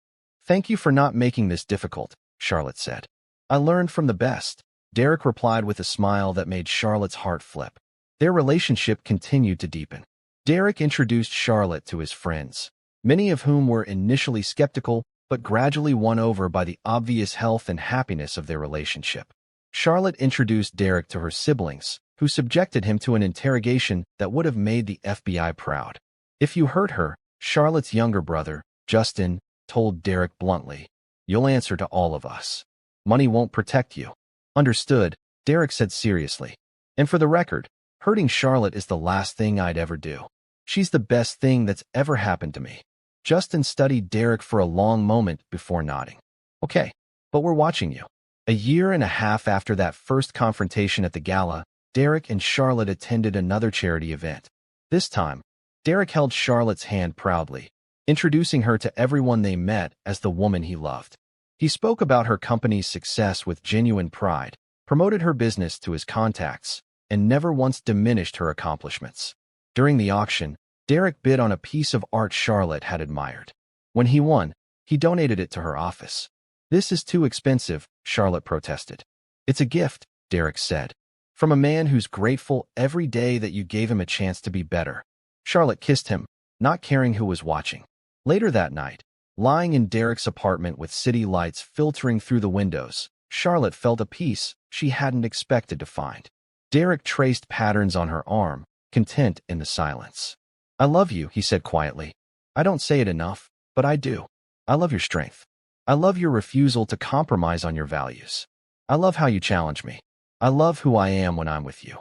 Thank you for not making this difficult, Charlotte said. I learned from the best, Derek replied with a smile that made Charlotte's heart flip. Their relationship continued to deepen. Derek introduced Charlotte to his friends, many of whom were initially skeptical but gradually won over by the obvious health and happiness of their relationship. Charlotte introduced Derek to her siblings, who subjected him to an interrogation that would have made the FBI proud. If you hurt her, Charlotte's younger brother, Justin, told Derek bluntly, you'll answer to all of us. Money won't protect you. Understood, Derek said seriously. And for the record, hurting Charlotte is the last thing I'd ever do. She's the best thing that's ever happened to me. Justin studied Derek for a long moment before nodding. Okay, but we're watching you. A year and a half after that first confrontation at the gala, Derek and Charlotte attended another charity event. This time, Derek held Charlotte's hand proudly, introducing her to everyone they met as the woman he loved. He spoke about her company's success with genuine pride, promoted her business to his contacts, and never once diminished her accomplishments. During the auction, Derek bid on a piece of art Charlotte had admired. When he won, he donated it to her office. This is too expensive, Charlotte protested. It's a gift, Derek said, from a man who's grateful every day that you gave him a chance to be better. Charlotte kissed him, not caring who was watching. Later that night, lying in Derek's apartment with city lights filtering through the windows, Charlotte felt a peace she hadn't expected to find. Derek traced patterns on her arm, content in the silence. I love you, he said quietly. I don't say it enough, but I do. I love your strength. I love your refusal to compromise on your values. I love how you challenge me. I love who I am when I'm with you.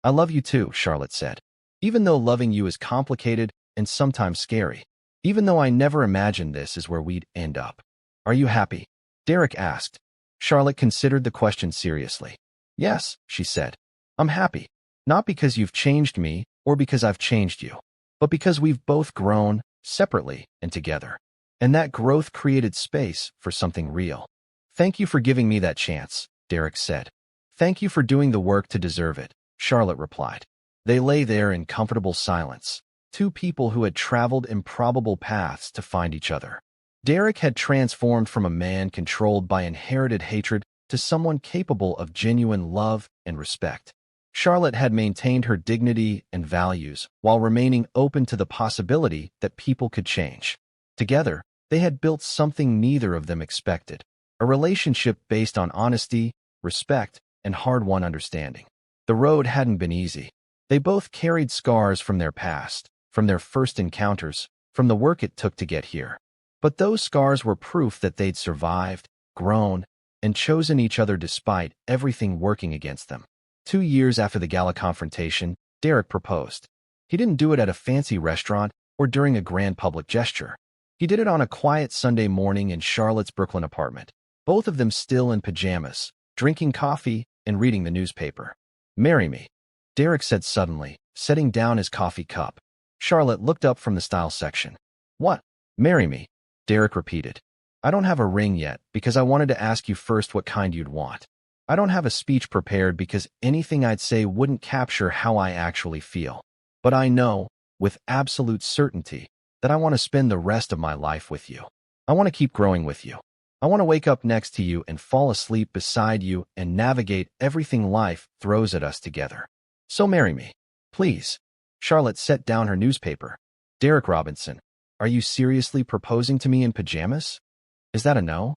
I love you too, Charlotte said. Even though loving you is complicated and sometimes scary. Even though I never imagined this is where we'd end up. Are you happy? Derek asked. Charlotte considered the question seriously. Yes, she said. I'm happy. Not because you've changed me or because I've changed you, but because we've both grown, separately and together. And that growth created space for something real. Thank you for giving me that chance, Derek said. Thank you for doing the work to deserve it, Charlotte replied. They lay there in comfortable silence, two people who had traveled improbable paths to find each other. Derek had transformed from a man controlled by inherited hatred to someone capable of genuine love and respect. Charlotte had maintained her dignity and values while remaining open to the possibility that people could change. Together, they had built something neither of them expected, a relationship based on honesty, respect, and hard-won understanding. The road hadn't been easy. They both carried scars from their past, from their first encounters, from the work it took to get here. But those scars were proof that they'd survived, grown, and chosen each other despite everything working against them. 2 years after the gala confrontation, Derek proposed. He didn't do it at a fancy restaurant or during a grand public gesture. He did it on a quiet Sunday morning in Charlotte's Brooklyn apartment, both of them still in pajamas, drinking coffee and reading the newspaper. Marry me, Derek said suddenly, setting down his coffee cup. Charlotte looked up from the style section. What? Marry me, Derek repeated. I don't have a ring yet because I wanted to ask you first what kind you'd want. I don't have a speech prepared because anything I'd say wouldn't capture how I actually feel. But I know, with absolute certainty, that I want to spend the rest of my life with you. I want to keep growing with you. I want to wake up next to you and fall asleep beside you and navigate everything life throws at us together. So marry me, please. Charlotte set down her newspaper. Derek Robinson, are you seriously proposing to me in pajamas? Is that a no?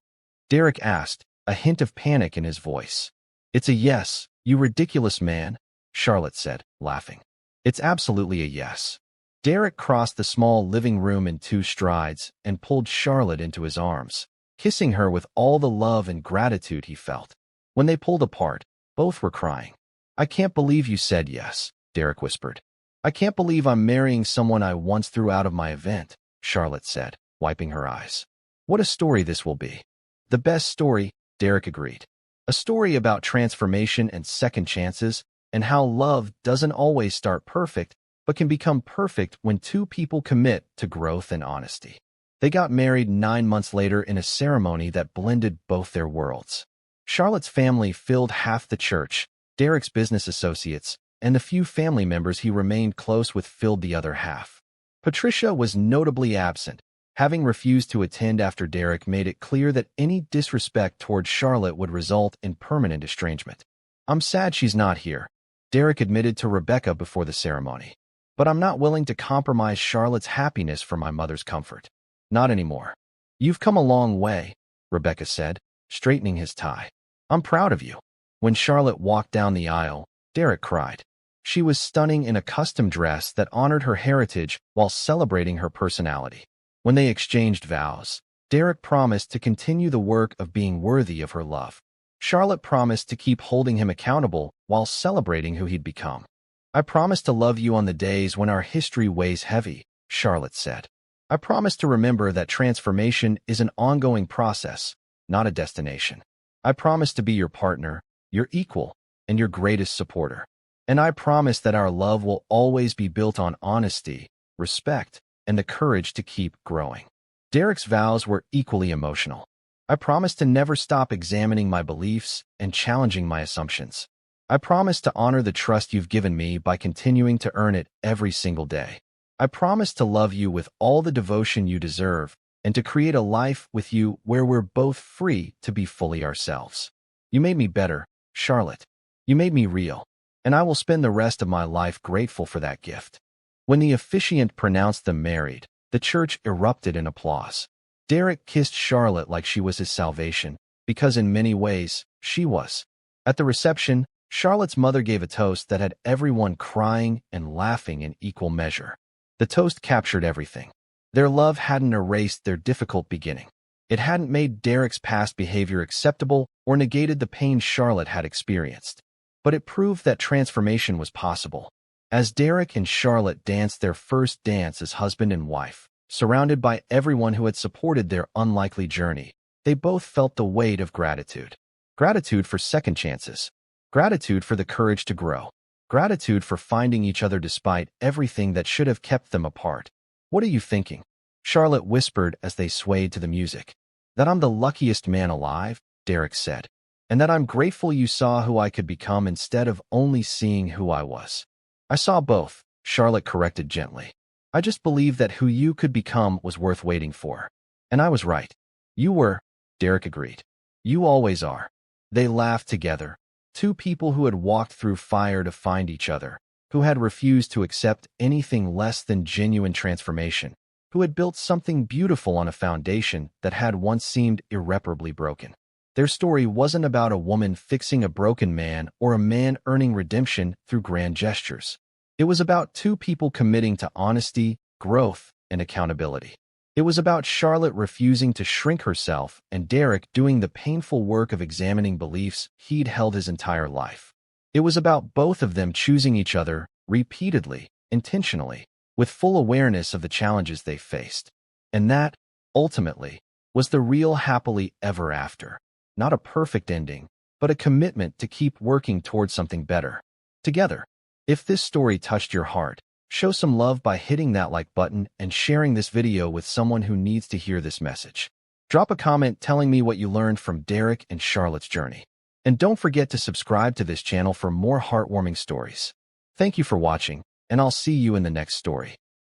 Derek asked, a hint of panic in his voice. It's a yes, you ridiculous man, Charlotte said, laughing. It's absolutely a yes. Derek crossed the small living room in 2 strides and pulled Charlotte into his arms, kissing her with all the love and gratitude he felt. When they pulled apart, both were crying. I can't believe you said yes, Derek whispered. I can't believe I'm marrying someone I once threw out of my event, Charlotte said, wiping her eyes. What a story this will be. The best story, Derek agreed. A story about transformation and second chances, and how love doesn't always start perfect, but can become perfect when 2 people commit to growth and honesty. They got married 9 months later in a ceremony that blended both their worlds. Charlotte's family filled half the church, Derek's business associates, and the few family members he remained close with filled the other half. Patricia was notably absent, having refused to attend after Derek made it clear that any disrespect toward Charlotte would result in permanent estrangement. I'm sad she's not here, Derek admitted to Rebecca before the ceremony. But I'm not willing to compromise Charlotte's happiness for my mother's comfort. Not anymore. You've come a long way, Rebecca said, straightening his tie. I'm proud of you. When Charlotte walked down the aisle, Derek cried. She was stunning in a custom dress that honored her heritage while celebrating her personality. When they exchanged vows, Derek promised to continue the work of being worthy of her love. Charlotte promised to keep holding him accountable while celebrating who he'd become. I promise to love you on the days when our history weighs heavy, Charlotte said. I promise to remember that transformation is an ongoing process, not a destination. I promise to be your partner, your equal, and your greatest supporter. And I promise that our love will always be built on honesty, respect, and the courage to keep growing. Derek's vows were equally emotional. I promise to never stop examining my beliefs and challenging my assumptions. I promise to honor the trust you've given me by continuing to earn it every single day. I promise to love you with all the devotion you deserve and to create a life with you where we're both free to be fully ourselves. You made me better, Charlotte. You made me real, and I will spend the rest of my life grateful for that gift. When the officiant pronounced them married, the church erupted in applause. Derek kissed Charlotte like she was his salvation, because in many ways, she was. At the reception, Charlotte's mother gave a toast that had everyone crying and laughing in equal measure. The toast captured everything. Their love hadn't erased their difficult beginning. It hadn't made Derek's past behavior acceptable or negated the pain Charlotte had experienced. But it proved that transformation was possible. As Derek and Charlotte danced their first dance as husband and wife, surrounded by everyone who had supported their unlikely journey, they both felt the weight of gratitude. Gratitude for second chances. Gratitude for the courage to grow. Gratitude for finding each other despite everything that should have kept them apart. What are you thinking? Charlotte whispered as they swayed to the music. That I'm the luckiest man alive, Derek said. And that I'm grateful you saw who I could become instead of only seeing who I was. I saw both, Charlotte corrected gently. I just believed that who you could become was worth waiting for. And I was right. You were, Derek agreed. You always are. They laughed together. 2 people who had walked through fire to find each other, who had refused to accept anything less than genuine transformation, who had built something beautiful on a foundation that had once seemed irreparably broken. Their story wasn't about a woman fixing a broken man or a man earning redemption through grand gestures. It was about 2 people committing to honesty, growth, and accountability. It was about Charlotte refusing to shrink herself and Derek doing the painful work of examining beliefs he'd held his entire life. It was about both of them choosing each other repeatedly, intentionally, with full awareness of the challenges they faced. And that, ultimately, was the real happily ever after. Not a perfect ending, but a commitment to keep working towards something better. Together. If this story touched your heart, show some love by hitting that like button and sharing this video with someone who needs to hear this message. Drop a comment telling me what you learned from Derek and Charlotte's journey. And don't forget to subscribe to this channel for more heartwarming stories. Thank you for watching, and I'll see you in the next story.